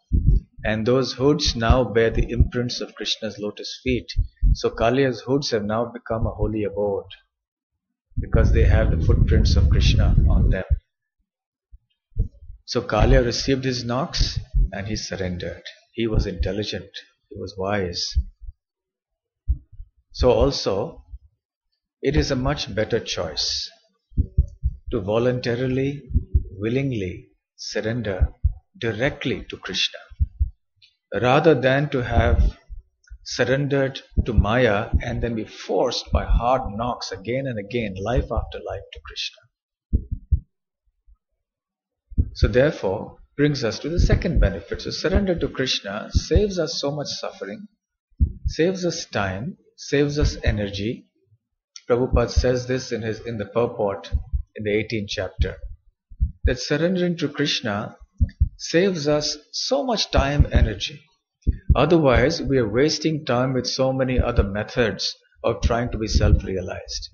and those hoods now bear the imprints of Krishna's lotus feet. So Kaliya's hoods have now become a holy abode, because they have the footprints of Krishna on them. So Kaliya received his knocks and he surrendered. He was intelligent, he was wise. So also, it is a much better choice to voluntarily, willingly surrender directly to Krishna, rather than to have surrendered to Maya and then be forced by hard knocks again and again, life after life, to Krishna. So therefore, brings us to the second benefit. So surrender to Krishna saves us so much suffering, saves us time, saves us energy. Prabhupada says this in the purport in the 18th chapter, that surrendering to Krishna saves us so much time, energy. Otherwise, we are wasting time with so many other methods of trying to be self-realized.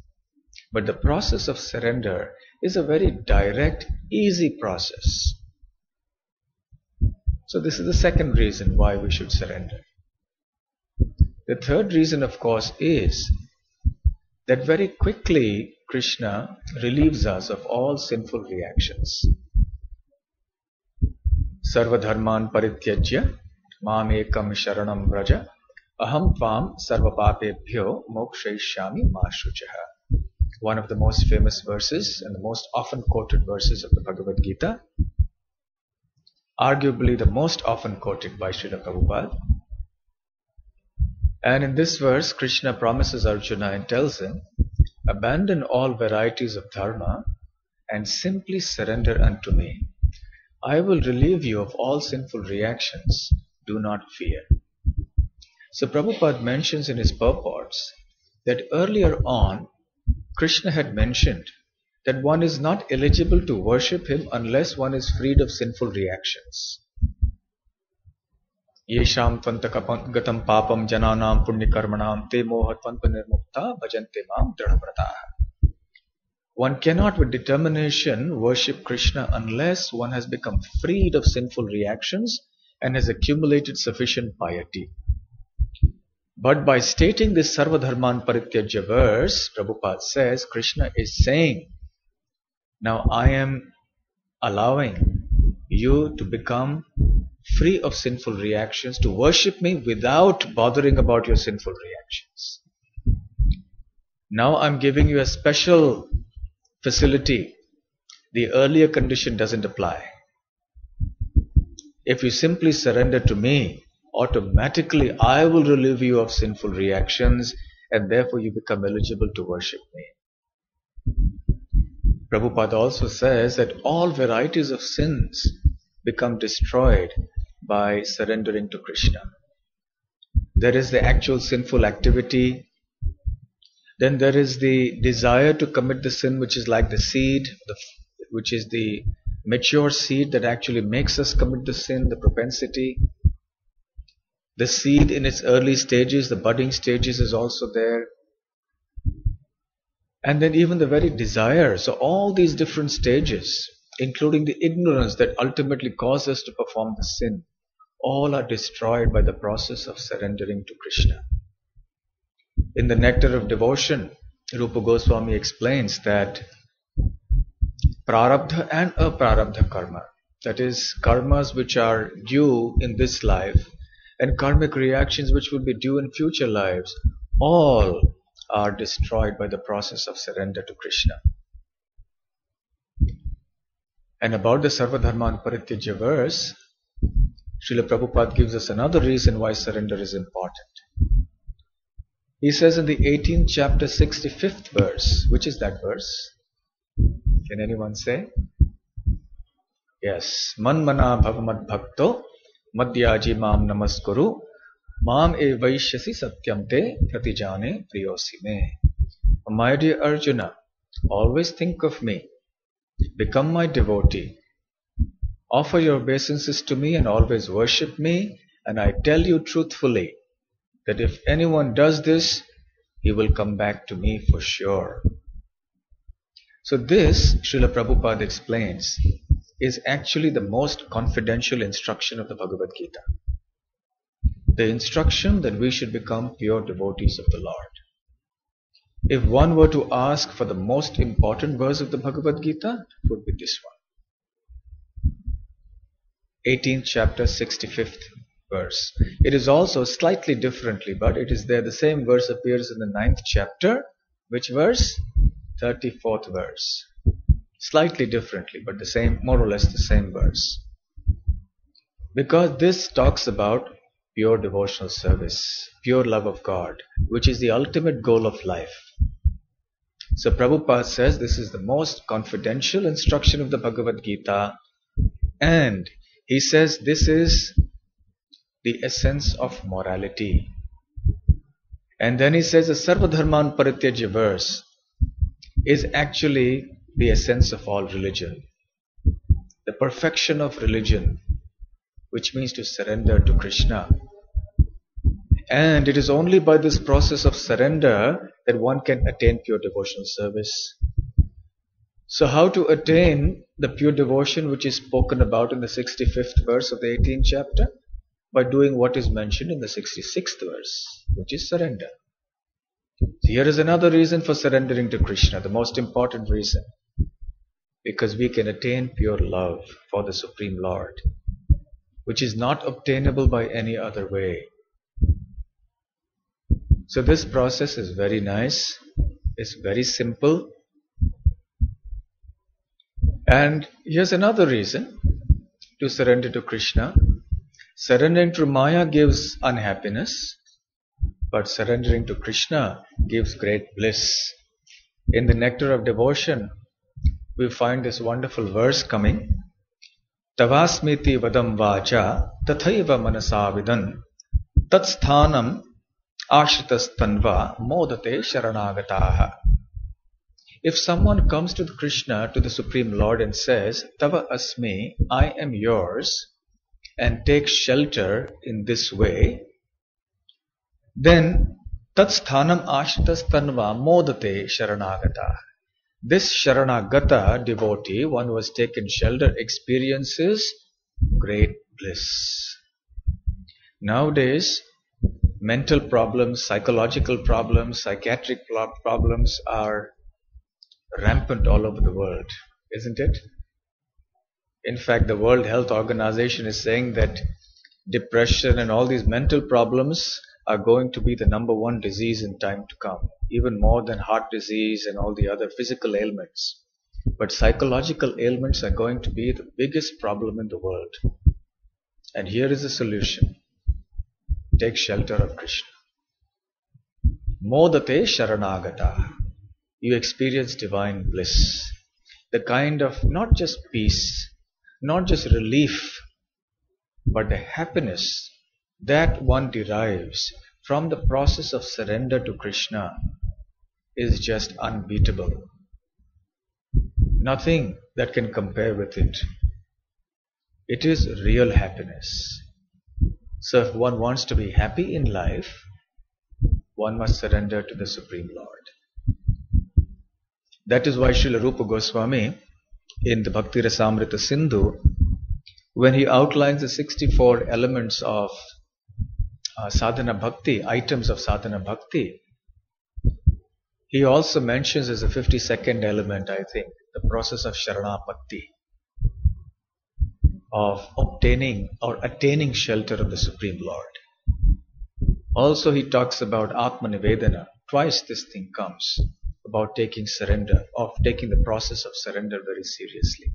But the process of surrender is a very direct, easy process. So this is the second reason why we should surrender. The third reason, of course, is that very quickly Krishna relieves us of all sinful reactions. Sarva dharman parityajya mam ekam sharanam vraja Aham tvam sarvapapebhyo mokshayishyami ma shuchaha. One of the most famous verses and the most often quoted verses of the Bhagavad Gita, arguably the most often quoted by Srila Prabhupada. And in this verse, Krishna promises Arjuna and tells him, abandon all varieties of dharma and simply surrender unto me. I will relieve you of all sinful reactions. Do not fear. So Prabhupada mentions in his purports that earlier on, Krishna had mentioned that one is not eligible to worship him unless one is freed of sinful reactions. Yesham tvantagatam papam jananam punyakarmanam te mohatvanpa nirmukta bhajante mam dridhavrataha. One cannot with determination worship Krishna unless one has become freed of sinful reactions and has accumulated sufficient piety. But by stating this Sarvadharman Parityajya verse, Prabhupada says, Krishna is saying, now I am allowing you to become free of sinful reactions, to worship me without bothering about your sinful reactions. Now I'm giving you a special facility. The earlier condition doesn't apply. If you simply surrender to me, automatically I will relieve you of sinful reactions and therefore you become eligible to worship me. Prabhupada also says that all varieties of sins become destroyed by surrendering to Krishna. There is the actual sinful activity. Then there is the desire to commit the sin, which is like the seed, which is the mature seed that actually makes us commit the sin, the propensity. The seed in its early stages, the budding stages is also there. And then even the very desire. So all these different stages, including the ignorance that ultimately causes us to perform the sin, all are destroyed by the process of surrendering to Krishna. In the Nectar of Devotion, Rupa Goswami explains that prarabdha and aprarabdha karma, that is, karmas which are due in this life and karmic reactions which will be due in future lives, all are destroyed by the process of surrender to Krishna. And about the Sarvadharman Parityajya verse, Srila Prabhupada gives us another reason why surrender is important. He says in the 18th chapter, 65th verse, which is that verse? Can anyone say? Yes. Manmana bhavamad bhakto madhyaji mam namaskuru mam e vaishyasi satyam te pratijane priyosi me. My dear Arjuna, always think of me. Become my devotee. Offer your obeisances to me and always worship me. And I tell you truthfully that if anyone does this, he will come back to me for sure. So this, Srila Prabhupada explains, is actually the most confidential instruction of the Bhagavad Gita. The instruction that we should become pure devotees of the Lord. If one were to ask for the most important verse of the Bhagavad Gita, it would be this one. 18th chapter, 65th verse. It is also slightly differently, but it is there. The same verse appears in the 9th chapter. Which verse? 34th verse. Slightly differently, but the same, more or less the same verse. Because this talks about pure devotional service, pure love of God, which is the ultimate goal of life. So Prabhupada says this is the most confidential instruction of the Bhagavad Gita, and he says this is the essence of morality. And then he says the Sarvadharman Parityajya verse is actually the essence of all religion. The perfection of religion, which means to surrender to Krishna. And it is only by this process of surrender that one can attain pure devotional service. So how to attain the pure devotion which is spoken about in the 65th verse of the 18th chapter? By doing what is mentioned in the 66th verse, which is surrender. So here is another reason for surrendering to Krishna, the most important reason. Because we can attain pure love for the Supreme Lord, which is not obtainable by any other way. So this process is very nice, it's very simple. And here's another reason to surrender to Krishna. Surrendering to Maya gives unhappiness, but surrendering to Krishna gives great bliss. In the Nectar of Devotion, we find this wonderful verse coming. Tavasmiti vadam vacha tathaiva manasavidan tatsthanam ashritas-tanva modate sharanagataha. If someone comes to Krishna, to the Supreme Lord, and says, Tava asmi, I am yours, and takes shelter in this way, then tatsthanam ashritas-tanva modate sharanagataha. This sharanagata devotee, one who has taken shelter, experiences great bliss. Nowadays, mental problems, psychological problems, psychiatric problems are rampant all over the world, isn't it? In fact, the World Health Organization is saying that depression and all these mental problems are going to be the number one disease in time to come, even more than heart disease and all the other physical ailments. But psychological ailments are going to be the biggest problem in the world. And here is a solution. Take shelter of Krishna. Modate sharanagata. You experience divine bliss. The kind of not just peace, not just relief, but the happiness that one derives from the process of surrender to Krishna is just unbeatable. Nothing that can compare with it. It is real happiness. So if one wants to be happy in life, one must surrender to the Supreme Lord. That is why Srila Rupa Goswami, in the Bhakti Rasamrita Sindhu, when he outlines the 64 elements of sadhana bhakti, items of sadhana bhakti, he also mentions as a 52nd element, I think, the process of sharanapatti, of obtaining or attaining shelter of the Supreme Lord. Also he talks about Atma Nivedana. Twice this thing comes, about taking surrender, of taking the process of surrender very seriously.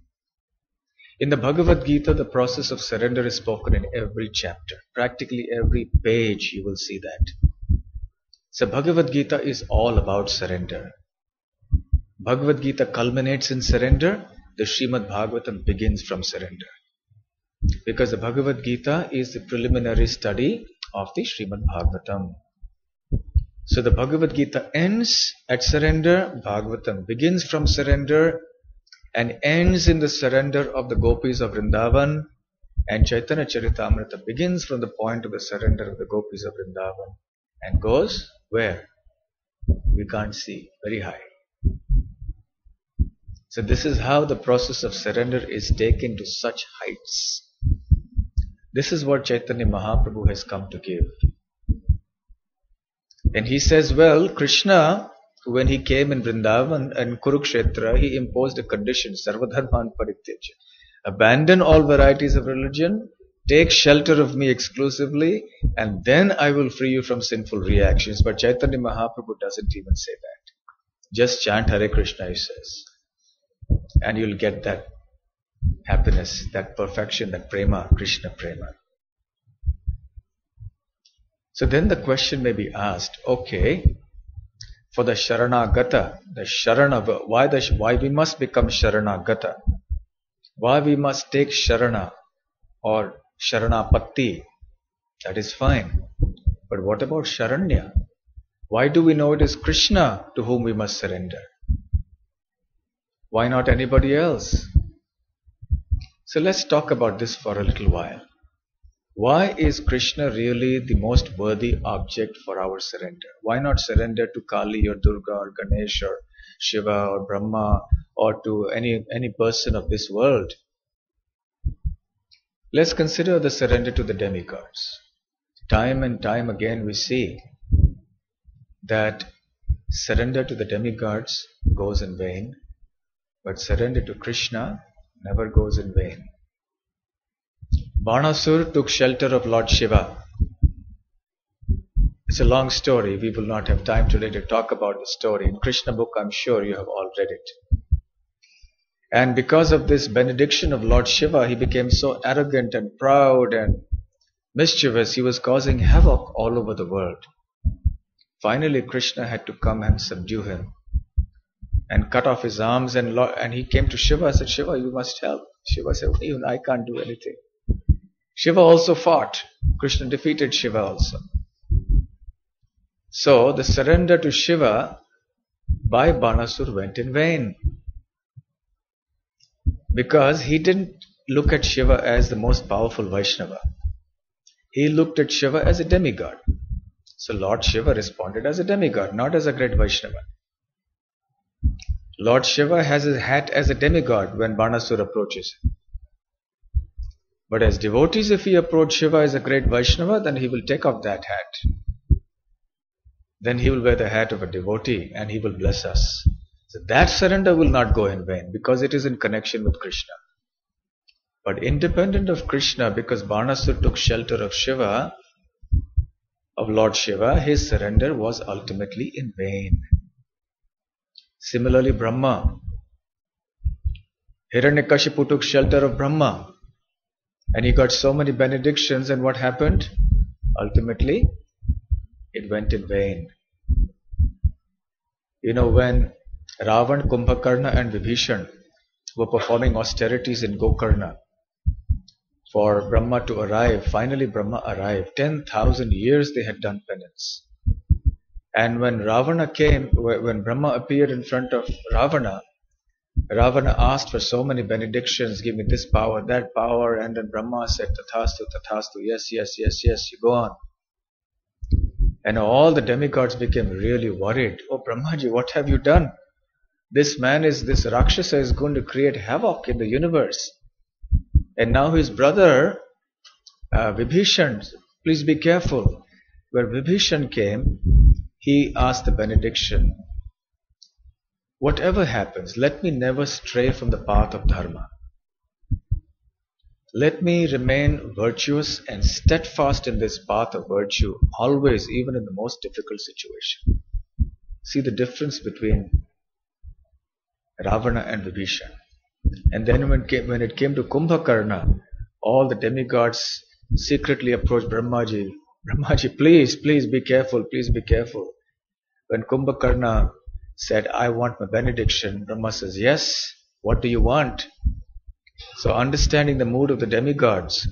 In the Bhagavad Gita, the process of surrender is spoken in every chapter. Practically every page you will see that. So Bhagavad Gita is all about surrender. Bhagavad Gita culminates in surrender. The Srimad Bhagavatam begins from surrender. Because the Bhagavad Gita is the preliminary study of the Srimad Bhagavatam. So the Bhagavad Gita ends at surrender, Bhagavatam begins from surrender, and ends in the surrender of the gopis of Vrindavan, and Chaitanya Charitamrita begins from the point of the surrender of the gopis of Vrindavan and goes where? We can't see, very high. So this is how the process of surrender is taken to such heights. This is what Chaitanya Mahaprabhu has come to give. And he says, well, Krishna, when he came in Vrindavan and Kurukshetra, he imposed a condition, Sarvadharman Parityaja. Abandon all varieties of religion, take shelter of me exclusively, and then I will free you from sinful reactions. But Chaitanya Mahaprabhu doesn't even say that. Just chant Hare Krishna, he says. And you'll get that happiness, that perfection, that prema, Krishna prema. So then the question may be asked, okay, for the Sharanagata, the Sharana, why we must become Sharanagata? Why we must take Sharana or Sharanapatti? That is fine. But what about Sharanya? Why do we know it is Krishna to whom we must surrender? Why not anybody else? So let's talk about this for a little while. Why is Krishna really the most worthy object for our surrender? Why not surrender to Kali or Durga or Ganesh or Shiva or Brahma or to any person of this world? Let's consider the surrender to the demigods. Time and time again we see that surrender to the demigods goes in vain, but surrender to Krishna never goes in vain. Banasur took shelter of Lord Shiva. It's a long story. We will not have time today to talk about the story. In Krishna book, I'm sure you have all read it. And because of this benediction of Lord Shiva, he became so arrogant and proud and mischievous. He was causing havoc all over the world. Finally, Krishna had to come and subdue him and cut off his arms. And he came to Shiva and said, Shiva, you must help. Shiva said, even I can't do anything. Shiva also fought. Krishna defeated Shiva also. So the surrender to Shiva by Banasur went in vain. Because he didn't look at Shiva as the most powerful Vaishnava. He looked at Shiva as a demigod. So Lord Shiva responded as a demigod, not as a great Vaishnava. Lord Shiva has his hat as a demigod when Banasur approaches him. But as devotees, if we approach Shiva as a great Vaishnava, then he will take off that hat. Then he will wear the hat of a devotee and he will bless us. So that surrender will not go in vain because it is in connection with Krishna. But independent of Krishna, because Banasur took shelter of Shiva, of Lord Shiva, his surrender was ultimately in vain. Similarly, Brahma. Hiranyakashipu took shelter of Brahma and he got so many benedictions, and what happened? Ultimately, it went in vain. You know, when Ravan, Kumbhakarna and Vibhishan were performing austerities in Gokarna for Brahma to arrive, finally Brahma arrived. 10,000 years they had done penance. And when Ravana came, when Brahma appeared in front of Ravana, Ravana asked for so many benedictions, give me this power, that power, and then Brahma said, Tathastu, Tathastu, yes, yes, yes, yes, you go on. And all the demigods became really worried. Oh Brahmaji, what have you done? This Rakshasa is going to create havoc in the universe. And now his brother, Vibhishan, please be careful. Where Vibhishan came, he asked the benediction, whatever happens, let me never stray from the path of dharma. Let me remain virtuous and steadfast in this path of virtue, always, even in the most difficult situation. See the difference between Ravana and Vibhishan. And then when it came to Kumbhakarna, all the demigods secretly approached Brahmaji. Brahmaji, please be careful, please be careful. When Kumbhakarna said, I want my benediction, Brahma says, yes, what do you want? So understanding the mood of the demigods,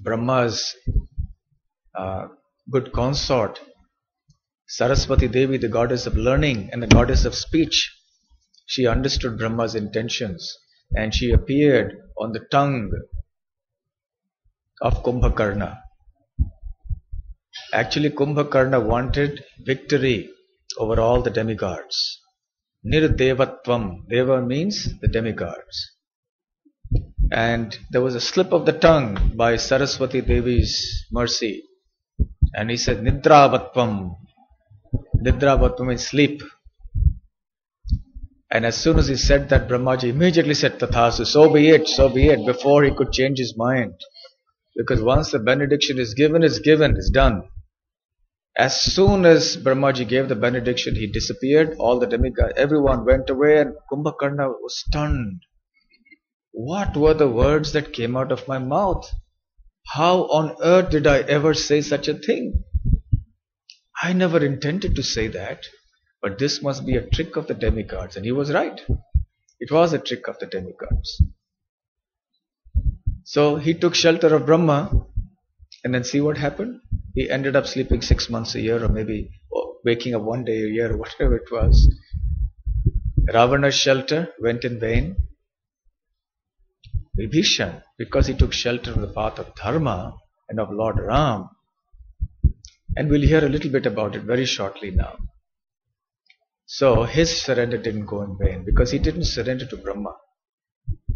Brahma's good consort, Saraswati Devi, the goddess of learning and the goddess of speech, she understood Brahma's intentions and she appeared on the tongue of Kumbhakarna. Actually, Kumbhakarna wanted victory over all the demigods. Nirdevatvam. Deva means the demigods. And there was a slip of the tongue by Saraswati Devi's mercy. And he said, Nidravatvam. Nidravatvam means sleep. And as soon as he said that, Brahmaji immediately said, Tathasu, so be it, before he could change his mind. Because once the benediction is given, it's done. As soon as Brahmaji gave the benediction, he disappeared. All the demigods, everyone went away, and Kumbhakarna was stunned. What were the words that came out of my mouth? How on earth did I ever say such a thing? I never intended to say that. But this must be a trick of the demigods. And he was right. It was a trick of the demigods. So he took shelter of Brahma. And then see what happened? He ended up sleeping 6 months a year, or maybe waking up one day a year, or whatever it was. Ravana's shelter went in vain. Vibhishan, because he took shelter of the path of dharma and of Lord Ram. And we'll hear a little bit about it very shortly now. So his surrender didn't go in vain because he didn't surrender to Brahma.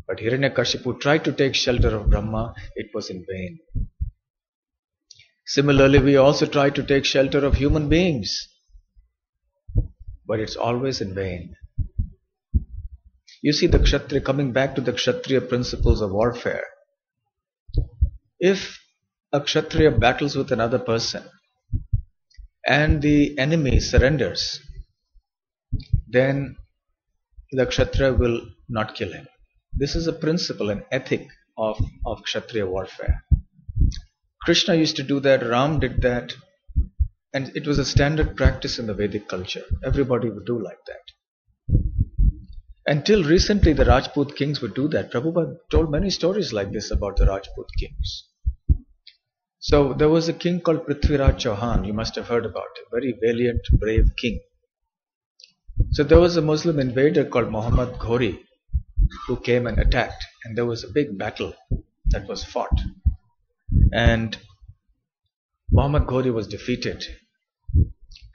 But Hiranyakashipu tried to take shelter of Brahma, it was in vain. Similarly, we also try to take shelter of human beings, but it's always in vain. You see the Kshatriya, coming back to the Kshatriya principles of warfare. If a Kshatriya battles with another person, and the enemy surrenders, then the Kshatriya will not kill him. This is a principle, an ethic of Kshatriya warfare. Krishna used to do that, Ram did that, and it was a standard practice in the Vedic culture. Everybody would do like that. Until recently, the Rajput kings would do that. Prabhupada told many stories like this about the Rajput kings. So there was a king called Prithviraj Chauhan. You must have heard about him. Very valiant, brave king. So there was a Muslim invader called Muhammad Ghori who came and attacked. And there was a big battle that was fought. And Muhammad Ghori was defeated.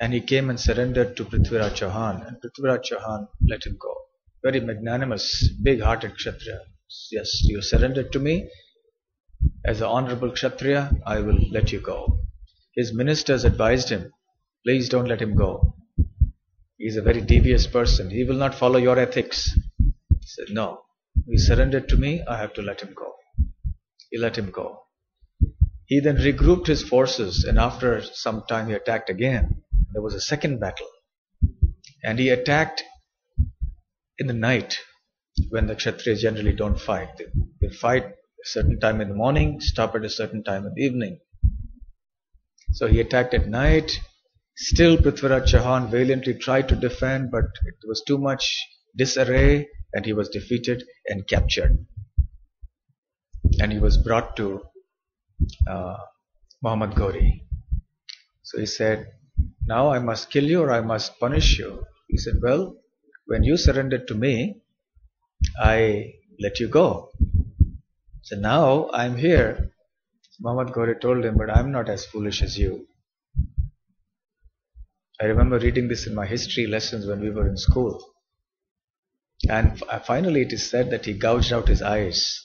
And he came and surrendered to Prithviraj Chauhan. And Prithviraj Chauhan let him go. Very magnanimous, big-hearted Kshatriya. Yes, you surrendered to me. As an honorable Kshatriya, I will let you go. His ministers advised him, please don't let him go. He is a very devious person. He will not follow your ethics. He said, no, he surrendered to me, I have to let him go. He let him go. He then regrouped his forces, and after some time he attacked again. There was a second battle. And he attacked in the night, when the Kshatriyas generally don't fight. They fight a certain time in the morning, stop at a certain time in the evening. So he attacked at night. Still Prithviraj Chauhan valiantly tried to defend, but it was too much disarray, and he was defeated and captured. And he was brought to Muhammad Ghori. So he said, now I must kill you or I must punish you. He said, well, when you surrendered to me, I let you go. So now I'm here. Muhammad Ghori told him, but I'm not as foolish as you. I remember reading this in my history lessons when we were in school. And finally it is said that he gouged out his eyes.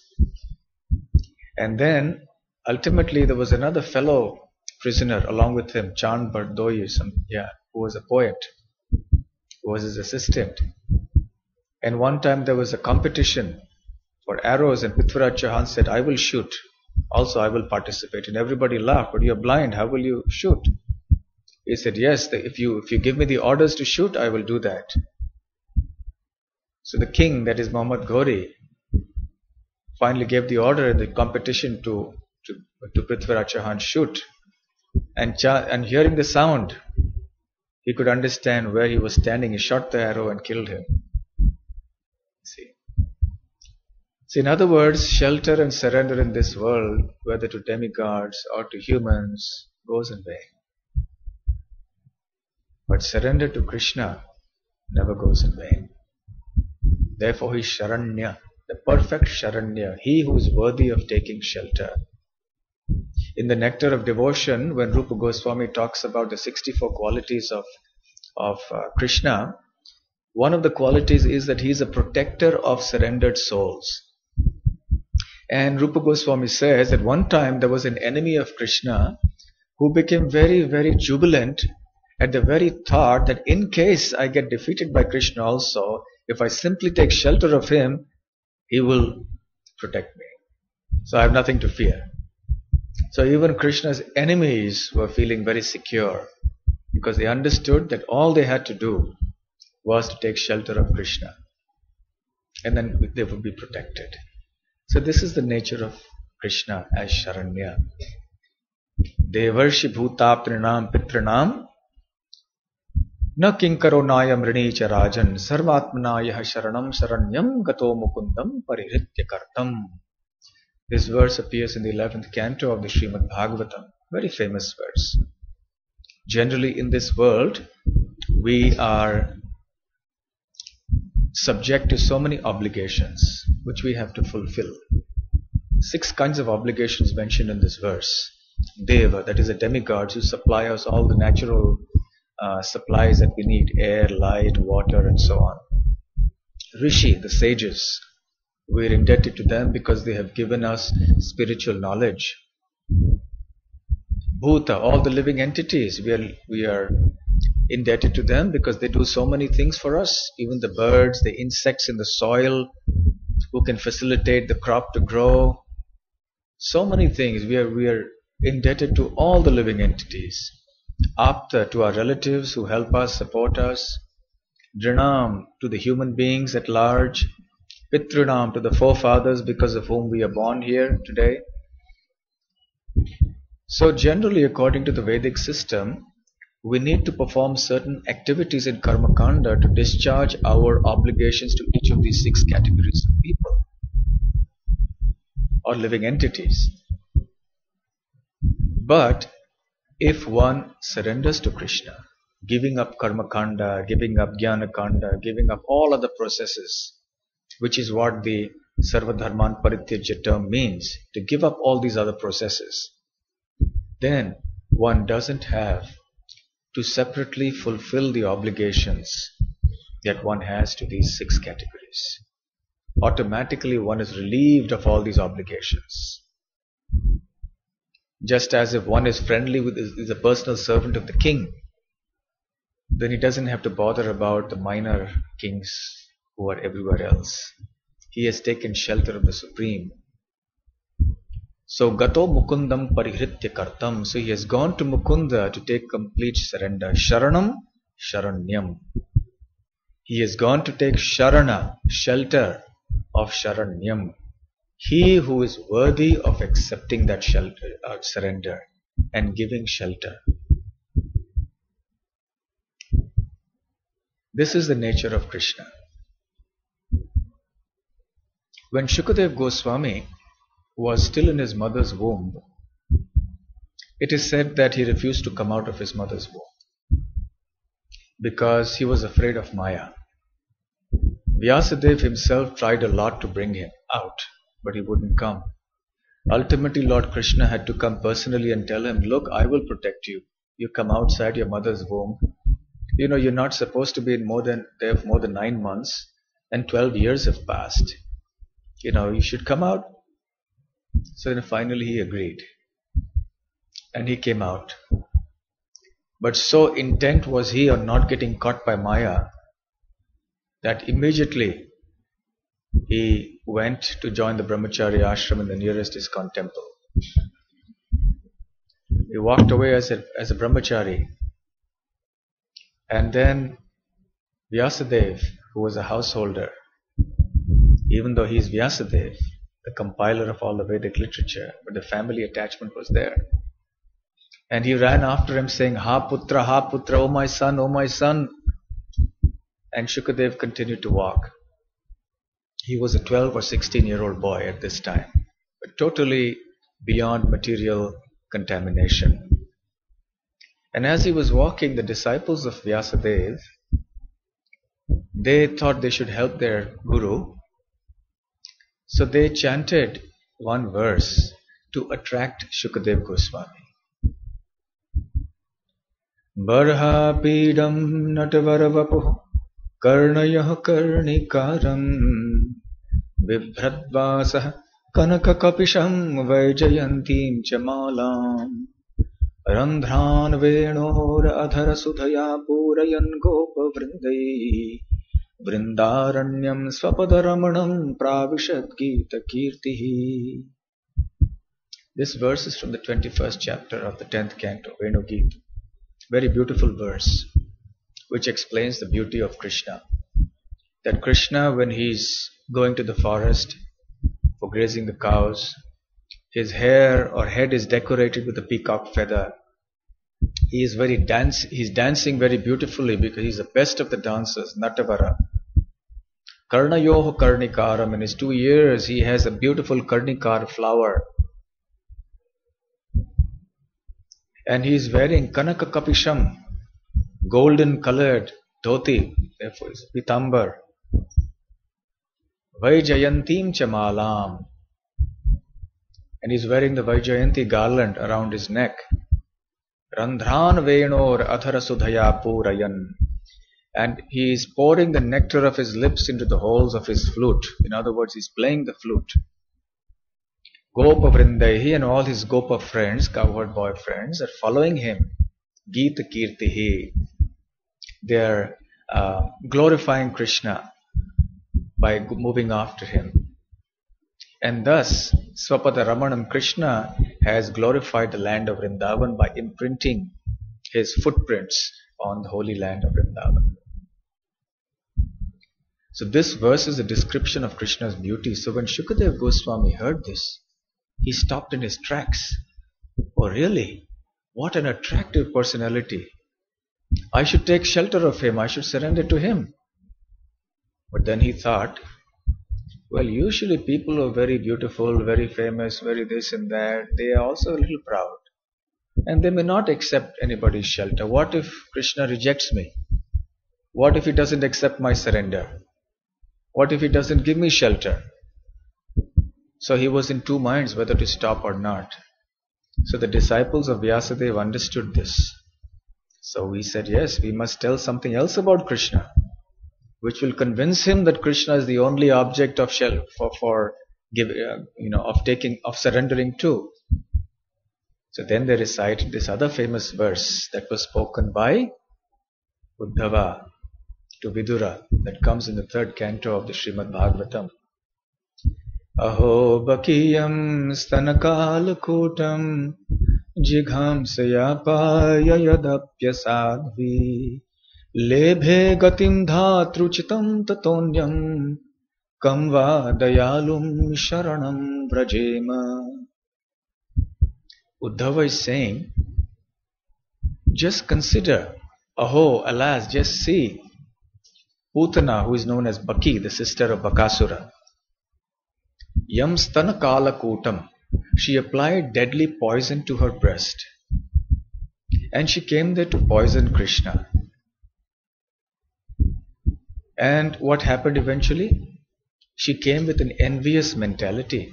And then ultimately there was another fellow prisoner along with him, Chand Bardoi, who was a poet, who was his assistant. And one time there was a competition for arrows, and Prithviraj Chauhan said, I will shoot. Also I will participate. And everybody laughed, but you're blind, how will you shoot? He said, yes, if you give me the orders to shoot, I will do that. So the king, that is Muhammad Ghori, finally gave the order in the competition to Prithviraj Chauhan shoot. And hearing the sound, he could understand where he was standing. He shot the arrow and killed him. See. So in other words, shelter and surrender in this world, whether to demigods or to humans, goes in vain. But surrender to Krishna never goes in vain. Therefore he is Sharanya, the perfect Sharanya, he who is worthy of taking shelter. In the Nectar of Devotion, when Rupa Goswami talks about the 64 qualities of Krishna, one of the qualities is that he is a protector of surrendered souls. And Rupa Goswami says that one time there was an enemy of Krishna who became very, very jubilant at the very thought that in case I get defeated by Krishna also, if I simply take shelter of him, he will protect me. So I have nothing to fear. So even Krishna's enemies were feeling very secure because they understood that all they had to do was to take shelter of Krishna, and then they would be protected. So this is the nature of Krishna as Sharanya. Devarshi bhutaprinam pitranam na kinkaro nayam rinicha rajan sarvatmanayah sharanam saranyam gato mukundam parihritya kartam. This verse appears in the 11th canto of the Srimad Bhagavatam. Very famous verse. Generally in this world, we are subject to so many obligations which we have to fulfill. 6 kinds of obligations mentioned in this verse. Deva, that is the demigods who supply us all the natural supplies that we need, air, light, water and so on. Rishi, the sages, we are indebted to them because they have given us spiritual knowledge. Bhuta, all the living entities, we are indebted to them because they do so many things for us. Even the birds, the insects in the soil, who can facilitate the crop to grow. So many things. We are indebted to all the living entities. Apta to our relatives who help us, support us, Drinam to the human beings at large, Pitrinam to the forefathers because of whom we are born here today. So generally, according to the Vedic system, we need to perform certain activities in karma kanda to discharge our obligations to each of these 6 categories of people or living entities. But if one surrenders to Krishna, giving up karma kanda, giving up jnana kanda, giving up all other processes, which is what the sarvadharman parityajya term means, to give up all these other processes, then one doesn't have to separately fulfill the obligations that one has to these 6 categories. Automatically one is relieved of all these obligations. Just as if one is friendly with is a personal servant of the king, then he doesn't have to bother about the minor kings who are everywhere else. He has taken shelter of the Supreme. So Gato Mukundam Parihritya Kartam. So he has gone to Mukunda to take complete surrender. Sharanam Sharanyam. He has gone to take Sharana, shelter of Sharanyam. He who is worthy of accepting that shelter, surrender and giving shelter. This is the nature of Krishna. When Shukadev Goswami was still in his mother's womb, it is said that he refused to come out of his mother's womb because he was afraid of Maya. Vyasadeva himself tried a lot to bring him out, but he wouldn't come. Ultimately, Lord Krishna had to come personally and tell him, look, I will protect you. You come outside your mother's womb. You know, you're not supposed to be in more than 9 months, and 12 years have passed. You know, you should come out. So then finally he agreed. And he came out. But so intent was he on not getting caught by Maya that immediately he went to join the brahmachari ashram in the nearest ISKCON temple. He walked away as a brahmachari. And then Vyasadeva, who was a householder, even though he is Vyasadeva, the compiler of all the Vedic literature, but the family attachment was there. And he ran after him saying, Ha Putra, oh my son, oh my son. And Shukadev continued to walk. He was a 12 or 16-year-old boy at this time, but totally beyond material contamination. And as he was walking, the disciples of Vyasadeva, they thought they should help their guru. So they chanted one verse to attract Shukadev Goswami. Barha pidam natvaravapuh karnayah karnikaram vibhradvasah kanakakapisham vaijayantim chamalam randhran venor adhara sudhaya purayan gopa vrindai Vrindaranyam swapadaramanam pravishat gita kirtihi. This verse is from the 21st chapter of the 10th canto, Venu Gita. Very beautiful verse, which explains the beauty of Krishna. That Krishna, when he's going to the forest for grazing the cows, his hair or head is decorated with a peacock feather. He's dancing very beautifully because he's the best of the dancers, Natavara. Karnayoho karnikaram. In his 2 ears he has a beautiful karnikar flower. And he is wearing kanaka kapisham, golden colored dhoti, therefore is pitambar. Vaijayantim chamalam. And he is wearing the Vaijayanti garland around his neck. Randhran venor adhara sudhaya purayan. And he is pouring the nectar of his lips into the holes of his flute. In other words, he is playing the flute. Gopa Vrindaihi and all his Gopa friends, cowherd boy friends, are following him. Gita Kirtihi. They are glorifying Krishna by moving after him. And thus, Swapada Ramanam, Krishna has glorified the land of Vrindavan by imprinting his footprints on the holy land of Vrindavan. So this verse is a description of Krishna's beauty. So when Shukadeva Goswami heard this, he stopped in his tracks. Oh really? What an attractive personality. I should take shelter of him. I should surrender to him. But then he thought, well, usually people who are very beautiful, very famous, very this and that, they are also a little proud. And they may not accept anybody's shelter. What if Krishna rejects me? What if he doesn't accept my surrender? What if he doesn't give me shelter? So he was in two minds whether to stop or not. So the disciples of Vyasadeva understood this. So we said, yes, we must tell something else about Krishna, which will convince him that Krishna is the only object of surrendering to. So then they recited this other famous verse that was spoken by Uddhava to Vidura, that comes in the third canto of the Srimad Bhagavatam. Aho bakiyam stanakalakutam jigham sayapaya yadapyasadvi lebhe gatim dhatruchitam tatonyam kamva dayalum sharanam brajema. Uddhava is saying, just consider, aho, alas, just see, Putana, who is known as Bhakti, the sister of Bakasura. Yam stana kala kutam. She applied deadly poison to her breast. And she came there to poison Krishna. And what happened eventually? She came with an envious mentality.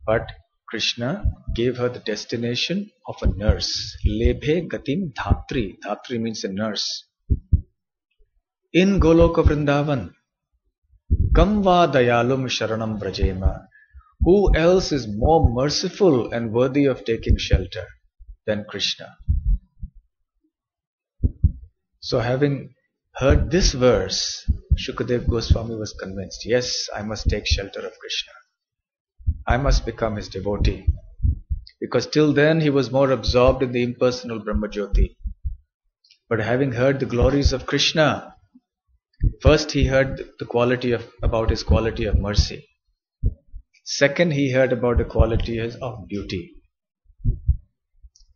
But Krishna gave her the destination of a nurse. Lebhe gatim dhatri. Dhatri means a nurse. In Goloka Vrindavan. Kamva dayalum sharanam brajema. Who else is more merciful and worthy of taking shelter than Krishna? So having heard this verse, Shukadeva Goswami was convinced, yes, I must take shelter of Krishna. I must become his devotee. Because till then he was more absorbed in the impersonal Brahmajyoti. But having heard the glories of Krishna, first he heard about his quality of mercy. Second, he heard about the quality of beauty.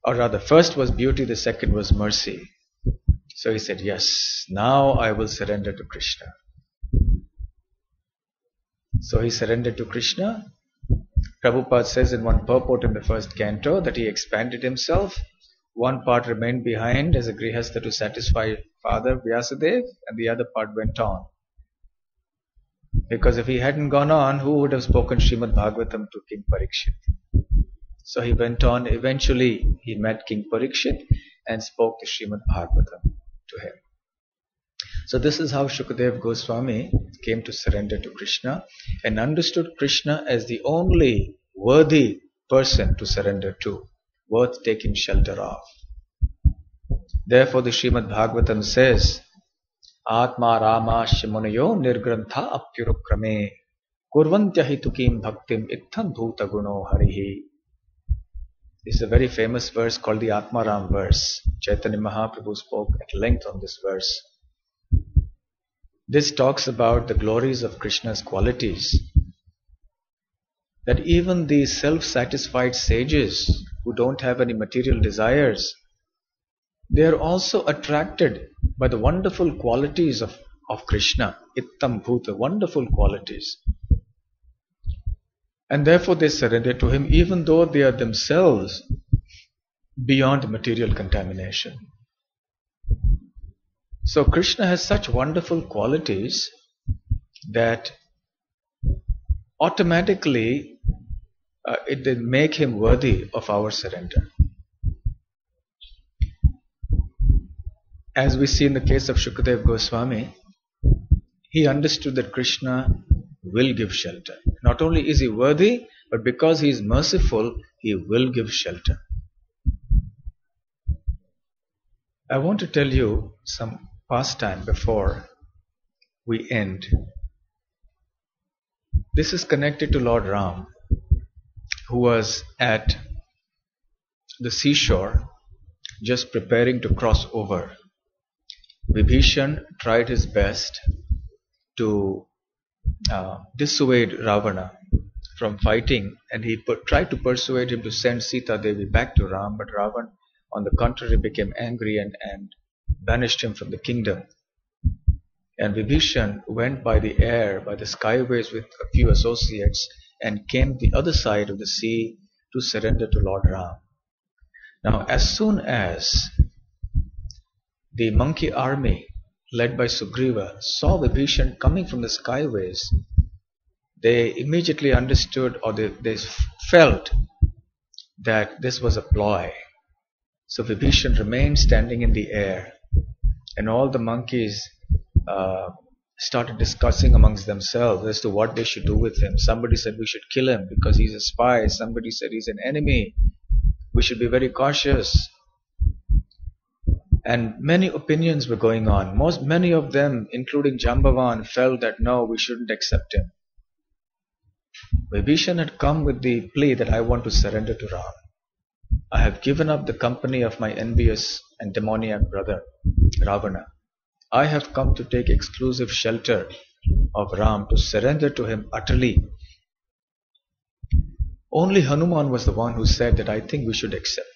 Or rather, first was beauty, the second was mercy. So he said, yes, now I will surrender to Krishna. So he surrendered to Krishna. Prabhupada says in one purport in the first canto that he expanded himself. One part remained behind as a grihastha to satisfy Father Vyasadeva, and the other part went on. Because if he hadn't gone on, who would have spoken Srimad Bhagavatam to King Parikshit? So he went on. Eventually, he met King Parikshit and spoke the Srimad Bhagavatam to him. So this is how Shukadeva Goswami came to surrender to Krishna and understood Krishna as the only worthy person to surrender to, worth taking shelter of. Therefore the Srimad Bhagavatam says, Atma Rama Shimunayo Nirgrantha Apyurukrame Kurvantyahi Tukim Bhaktim Ittham Bhuta Guno Harihi. This is a very famous verse called the Atma Ram verse. Chaitanya Mahaprabhu spoke at length on this verse. This talks about the glories of Krishna's qualities. That even the self-satisfied sages who don't have any material desires, they are also attracted by the wonderful qualities of Krishna. Ittam Bhuta, wonderful qualities. And therefore they surrender to him even though they are themselves beyond material contamination. So Krishna has such wonderful qualities that automatically it will make him worthy of our surrender. As we see in the case of Shukadeva Goswami, he understood that Krishna will give shelter. Not only is he worthy, but because he is merciful, he will give shelter. I want to tell you some pastime before we end. This is connected to Lord Ram, who was at the seashore just preparing to cross over. Vibhishan tried his best to dissuade Ravana from fighting, and he tried to persuade him to send Sita Devi back to Ram, but Ravan, on the contrary, became angry and banished him from the kingdom. And Vibhishan went by the air, by the skyways with a few associates, and came the other side of the sea to surrender to Lord Ram. Now, as soon as the monkey army, led by Sugriva, saw Vibhishan coming from the skyways, they immediately understood, or they felt that this was a ploy. So Vibhishan remained standing in the air, and all the monkeys started discussing amongst themselves as to what they should do with him. Somebody said we should kill him because he's a spy. Somebody said he's an enemy. We should be very cautious. And many opinions were going on. Many of them, including Jambavan, felt that no, we shouldn't accept him. Vibhishan had come with the plea that I want to surrender to Ram. I have given up the company of my envious and demoniac brother, Ravana. I have come to take exclusive shelter of Ram, to surrender to him utterly. Only Hanuman was the one who said that I think we should accept.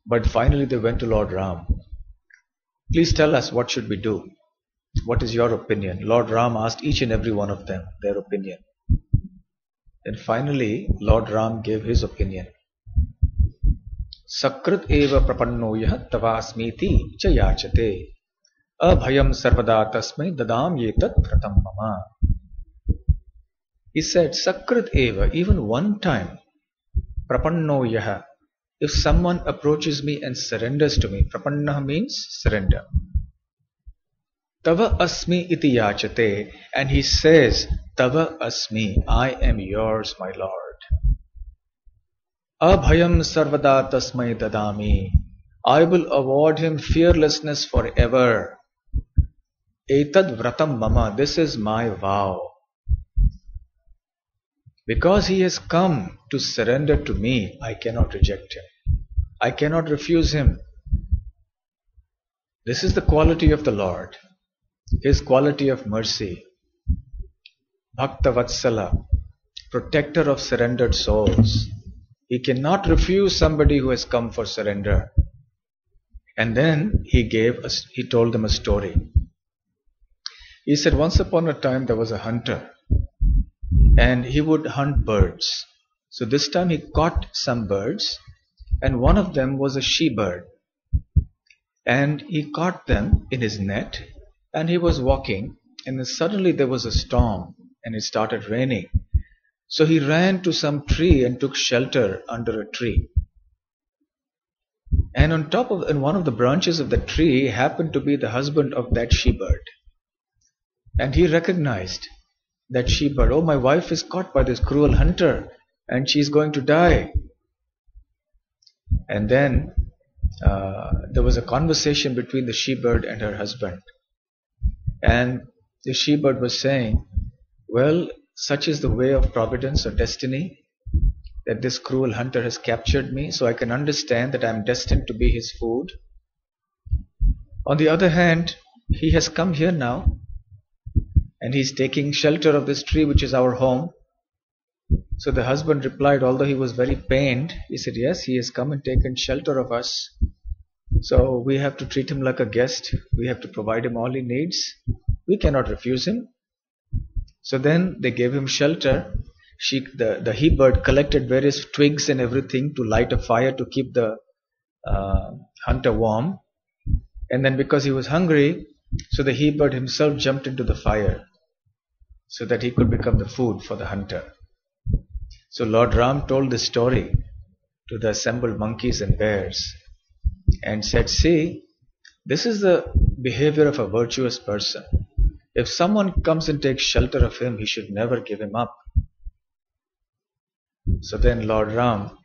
But finally they went to Lord Ram. Please tell us, what should we do? What is your opinion? Lord Ram asked each and every one of them their opinion. Then finally Lord Ram gave his opinion. Sakrit eva prapanno yah tavasmiti cha yachate abhayam sarvada tasmai dadam yetat pratam mama. He said, Sakrit eva, even one time, prapanno yah, if someone approaches me and surrenders to me, prapanna means surrender. Tava asmi iti yachate, and he says, Tava asmi, I am yours, my Lord. Abhayam sarvada tasmai dadami, I will award him fearlessness forever. Etad vratam mama, this is my vow. Because he has come to surrender to me, I cannot reject him. I cannot refuse him. This is the quality of the Lord, his quality of mercy. Bhakta Vatsala, protector of surrendered souls. He cannot refuse somebody who has come for surrender. And then he told them a story. He said, once upon a time there was a hunter, and he would hunt birds. So this time he caught some birds, and one of them was a she-bird. And he caught them in his net, and he was walking, and then suddenly there was a storm, and it started raining. So he ran to some tree and took shelter under a tree. And in one of the branches of the tree happened to be the husband of that she-bird. And he recognized that she-bird. Oh, my wife is caught by this cruel hunter, and she's going to die. And then there was a conversation between the she-bird and her husband. And the she-bird was saying, well, such is the way of providence or destiny, that this cruel hunter has captured me, so I can understand that I am destined to be his food. On the other hand, he has come here now, and he's taking shelter of this tree, which is our home. So the husband replied, although he was very pained, he said, yes, he has come and taken shelter of us. So we have to treat him like a guest. We have to provide him all he needs. We cannot refuse him. So then they gave him shelter. The he-bird collected various twigs and everything to light a fire to keep the hunter warm. And then because he was hungry, so the he-bird himself jumped into the fire so that he could become the food for the hunter. So Lord Ram told this story to the assembled monkeys and bears and said, see, this is the behavior of a virtuous person. If someone comes and takes shelter of him, he should never give him up. So then Lord Ram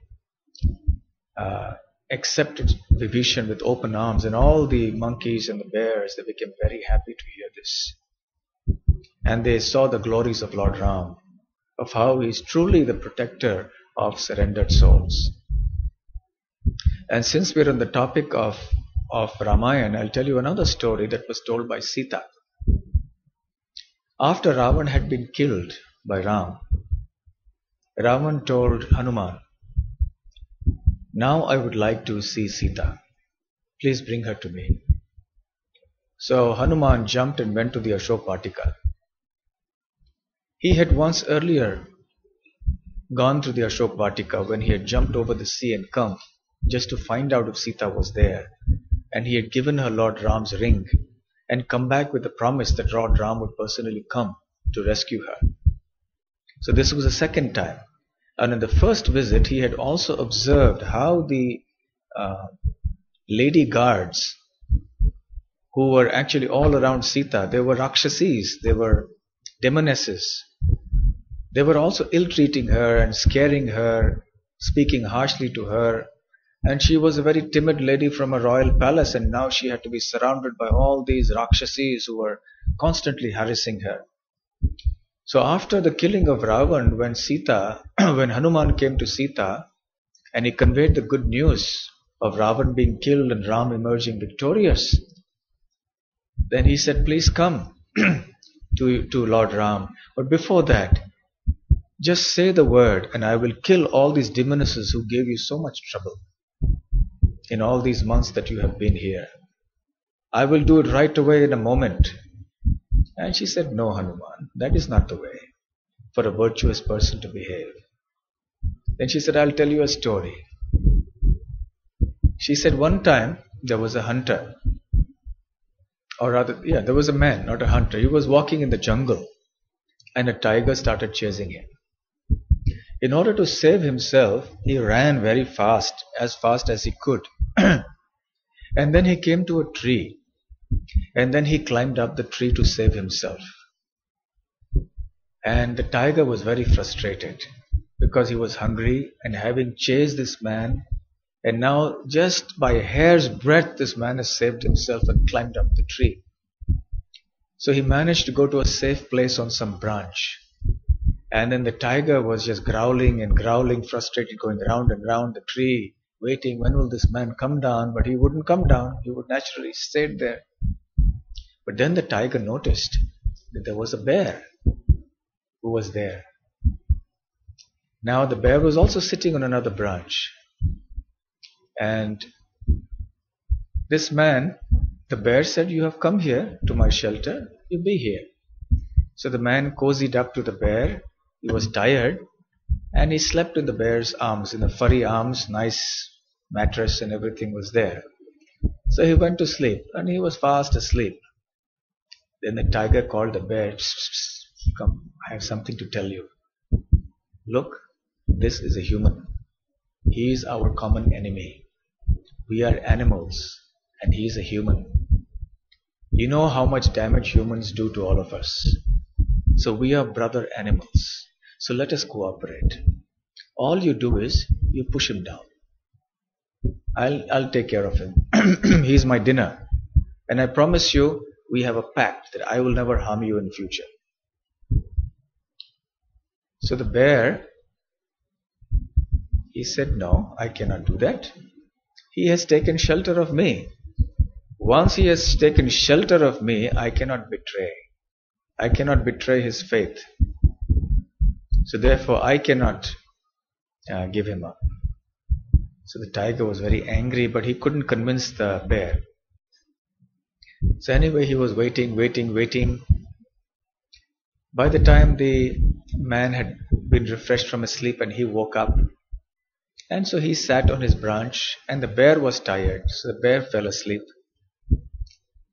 accepted Vibhishan with open arms, and all the monkeys and the bears, they became very happy to hear this. And they saw the glories of Lord Ram, of how he is truly the protector of surrendered souls. And since we're on the topic of Ramayana, I'll tell you another story that was told by Sita. After Ravan had been killed by Ram, Ravan told Hanuman, "Now I would like to see Sita. Please bring her to me." So Hanuman jumped and went to the Ashok Vatika. He had once earlier gone through the Ashok Vatika when he had jumped over the sea and come just to find out if Sita was there. And he had given her Lord Ram's ring and come back with the promise that Lord Ram would personally come to rescue her. So this was the second time. And in the first visit, he had also observed how the lady guards who were actually all around Sita, they were Rakshasis, they were demonesses. They were also ill-treating her and scaring her, speaking harshly to her. And she was a very timid lady from a royal palace, and now she had to be surrounded by all these Rakshasis who were constantly harassing her. So after the killing of Ravan, when Hanuman came to Sita and he conveyed the good news of Ravan being killed and Ram emerging victorious, then he said, "Please come to Lord Ram. But before that, just say the word and I will kill all these demonesses who gave you so much trouble in all these months that you have been here. I will do it right away in a moment." And she said, "No, Hanuman, that is not the way for a virtuous person to behave." Then she said, "I'll tell you a story." She said, one time there was a hunter, or rather, there was a man, not a hunter. He was walking in the jungle and a tiger started chasing him. In order to save himself, he ran very fast as he could. And then he came to a tree. And then he climbed up the tree to save himself. And the tiger was very frustrated because he was hungry and having chased this man. And now just by a hair's breadth, this man has saved himself and climbed up the tree. So he managed to go to a safe place on some branch. And then the tiger was just growling and growling, frustrated, going round and round the tree, waiting, when will this man come down? But he wouldn't come down. He would naturally stay there. But then the tiger noticed that there was a bear who was there. Now the bear was also sitting on another branch. And this man, the bear said, "You have come here to my shelter, you be here." So the man cozied up to the bear. He was tired and he slept in the bear's arms, in the furry arms, nice mattress and everything was there. So he went to sleep and he was fast asleep. Then the tiger called the bear, "Psst, psst, come, I have something to tell you. Look, this is a human. He is our common enemy. We are animals and he is a human. You know how much damage humans do to all of us. So we are brother animals. So let us cooperate. All you do is you push him down. I'll take care of him. He's my dinner. And I promise you, we have a pact that I will never harm you in future." So the bear, he said, "No, I cannot do that. He has taken shelter of me. Once he has taken shelter of me, I cannot betray. I cannot betray his faith. So therefore, I cannot give him up." So the tiger was very angry, but he couldn't convince the bear. So anyway, he was waiting. By the time the man had been refreshed from his sleep and he woke up, and so he sat on his branch and the bear was tired. So the bear fell asleep.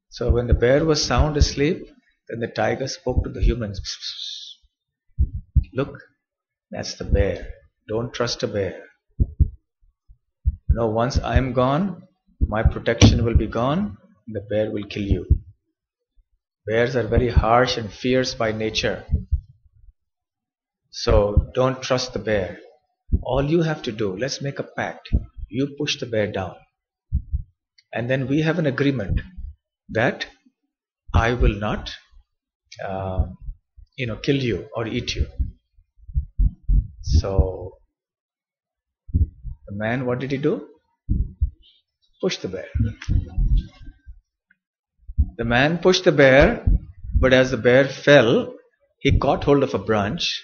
So when the bear was sound asleep, then the tiger spoke to the humans. "Psst, psst. Look, that's the bear. Don't trust a bear. Once I am gone, my protection will be gone. The bear will kill you. Bears are very harsh and fierce by nature. So don't trust the bear. All you have to do, let's make a pact. You push the bear down. And then we have an agreement that I will not kill you or eat you." So the man, what did he do? Push the bear. The man pushed the bear, but as the bear fell, he caught hold of a branch,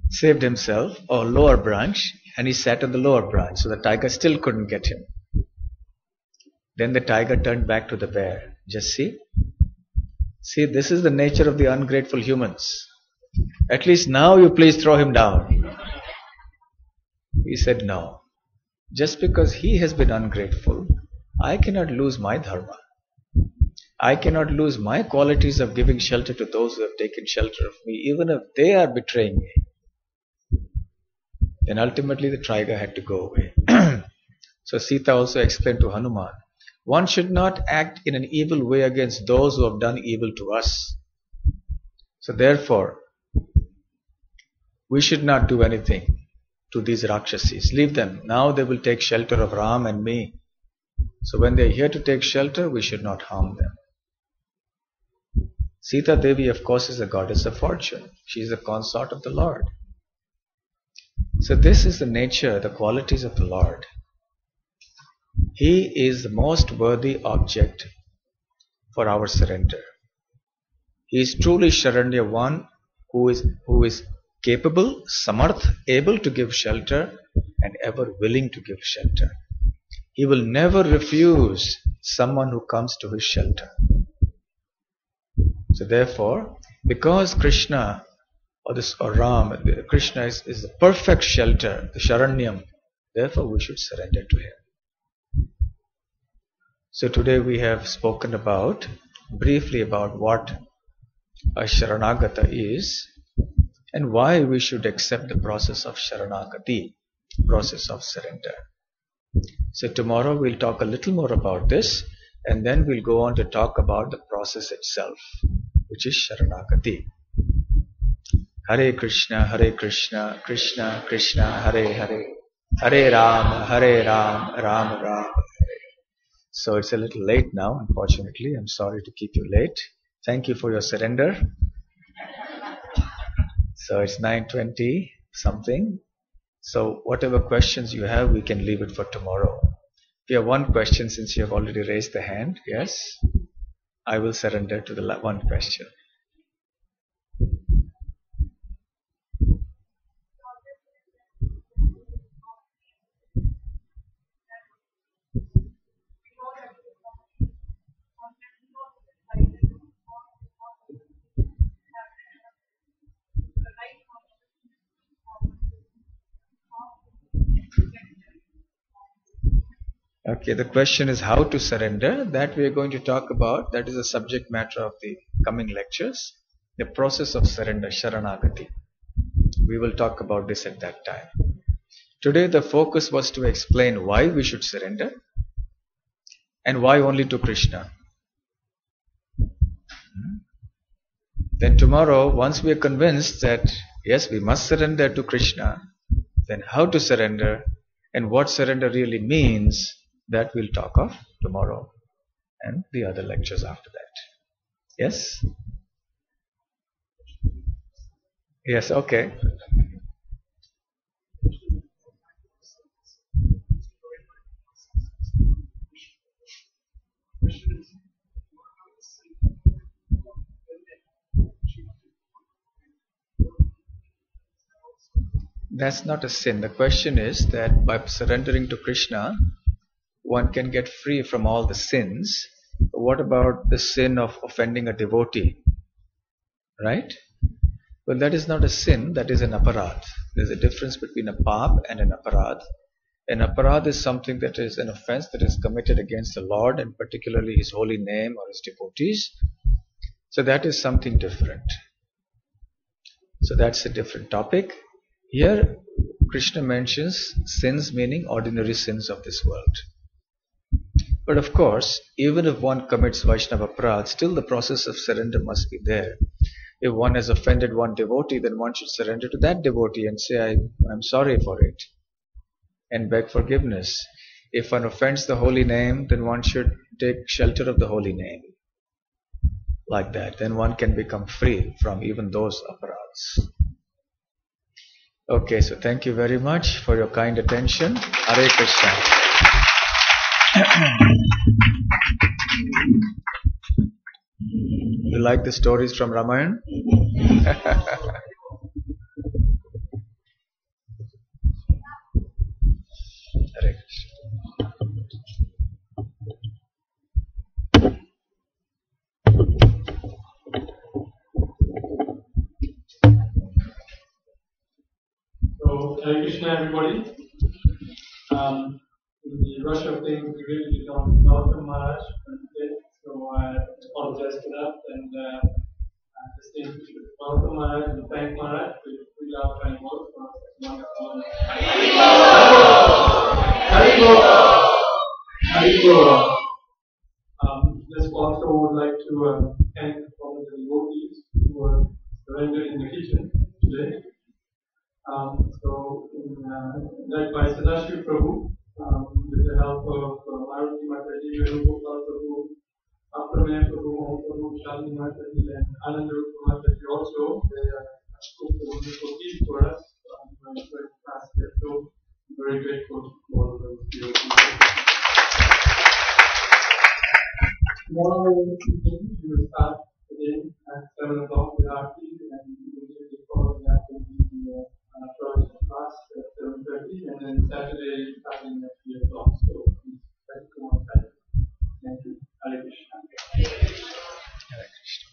saved himself, or lower branch, and he sat on the lower branch, so the tiger still couldn't get him. Then the tiger turned back to the bear. Just see? See, this is the nature of the ungrateful humans. At least now you please throw him down. He said, no. Just because he has been ungrateful, I cannot lose my dharma. I cannot lose my qualities of giving shelter to those who have taken shelter of me, even if they are betraying me. Then ultimately the tiger had to go away. So Sita also explained to Hanuman, one should not act in an evil way against those who have done evil to us. So therefore, we should not do anything to these Rakshasis. Leave them. Now they will take shelter of Ram and me. So when they are here to take shelter, we should not harm them. Sita Devi, of course, is a goddess of fortune. She is the consort of the Lord. So this is the nature, the qualities of the Lord. He is the most worthy object for our surrender. He is truly Sharanya, one who is capable, samarth, able to give shelter and ever willing to give shelter. He will never refuse someone who comes to his shelter. So therefore, because Krishna or Ram, Krishna is the perfect shelter, the Sharanyam, therefore we should surrender to him. So today we have spoken briefly about what a Sharanagata is and why we should accept the process of Sharanagati, process of surrender. So tomorrow we'll talk a little more about this, and then we'll go on to talk about the process itself, which is Sharanagati. Hare Krishna, Krishna Krishna, Hare Hare, Hare Ram, Ram Ram. So it's a little late now, unfortunately. I'm sorry to keep you late. Thank you for your surrender. So it's 9:20 something. So whatever questions you have, we can leave it for tomorrow. If you have one question, since you have already raised the hand, yes, I will surrender to the one question. Okay, the question is how to surrender. That we are going to talk about. That is the subject matter of the coming lectures. The process of surrender, Sharanagati. We will talk about this at that time. Today the focus was to explain why we should surrender and why only to Krishna. Then tomorrow, once we are convinced that yes, we must surrender to Krishna, then how to surrender and what surrender really means, that we'll talk of tomorrow and the other lectures after that. Yes? Yes, okay. That's not a sin. The question is that by surrendering to Krishna, one can get free from all the sins. What about the sin of offending a devotee? Right? Well, that is not a sin, that is an aparadh. There's a difference between a pap and an aparadh. An aparadh is something that is an offense that is committed against the Lord and particularly His holy name or His devotees. So that is something different. So that's a different topic. Here, Krishna mentions sins meaning ordinary sins of this world. But of course, even if one commits Vaishnava aparadh, still the process of surrender must be there. If one has offended one devotee, then one should surrender to that devotee and say, I'm sorry for it, and beg forgiveness. If one offends the holy name, then one should take shelter of the holy name. Like that, then one can become free from even those aparadhs. Okay, so thank you very much for your kind attention. Hare Krishna. You like the stories from Ramayana? Hare Krishna. So, Hare Krishna, everybody. In the rush of things, we really did not welcome Maharaj today, so I apologize for that. And I just think we should welcome Maharaj and thank Maharaj for his free love and work for us. Wonderful. Just also would like to thank all of the devotees who were surrendered in the kitchen today. Led by Sadashiv Prabhu, with the help of Maruti Mataji, Venugopal Prabhu, Aprameya Prabhu, Om Prabhu, Shalini Mataji, and Ananda Mataji also, they cooked the wonderful tea for us. Very fast, so very grateful for those devotees. Tomorrow evening we will start again at 7 o'clock with Bhakti, and immediately following that will be the first class at 7:30, and then Saturday starting at 3 o'clock. So please try to come on time. Thank you. Hare Krishna. Hare Krishna. Hare Krishna.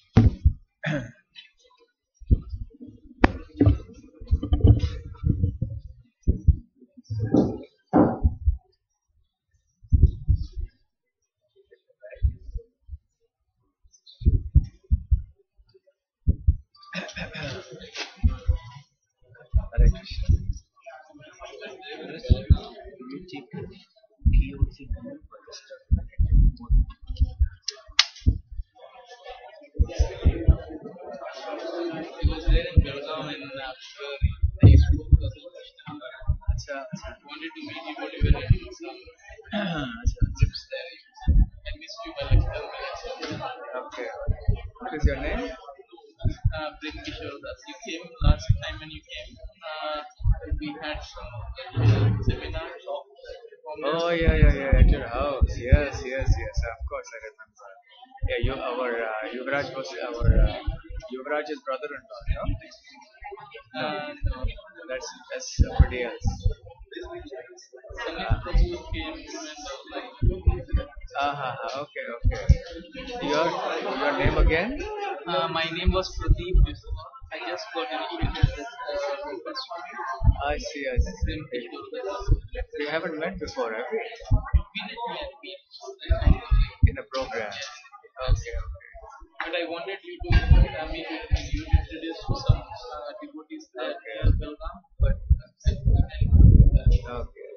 He was there in Belgaum in February. I spoke to Krishna. Wanted to meet you, but you were in some trips there. I missed you by like 10 minutes. Okay. What is your name? Prem Kishore Das. You came last time when you came. We had some seminar talk. Oh yeah, at your house. Yes. Of course I remember. Yeah, Yuvraj was our Yuvraj's brother-in-law. No, that's somebody else. Sanit Prabhu came and Okay. Your name again? my name was Pradeep before. I just got initiated with Rupa Swami. I see. Prem Kishore Das. We haven't met before, have we? We met In a program. Okay. but I wanted you to meet with me. You introduced to some devotees there in Belgaum, but Okay.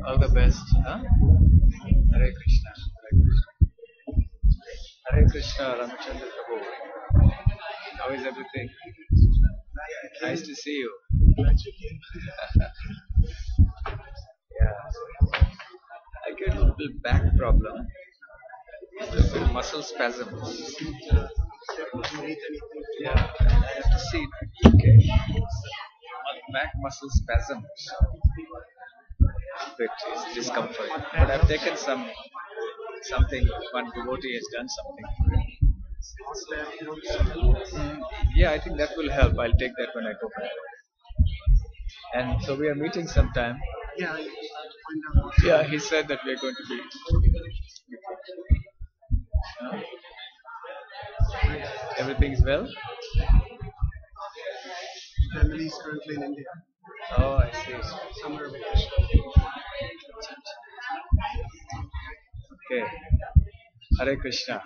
All the best. Huh? Hare Krishna. Hare Krishna, Ramachandra Prabhu. How is everything? Nice to see you. Yeah. I get a little back problem. With muscle spasms. Yeah, I have to see that. Okay. Back muscle spasms. Bit is discomfort. But I've taken something. One devotee has done something. Yeah, I think that will help. I'll take that when I go back. And so we are meeting sometime. Yeah, he said that we are going to be. Everything is well? Family is currently in India. Oh, I see. Summer vacation. Okay. Hare Krishna.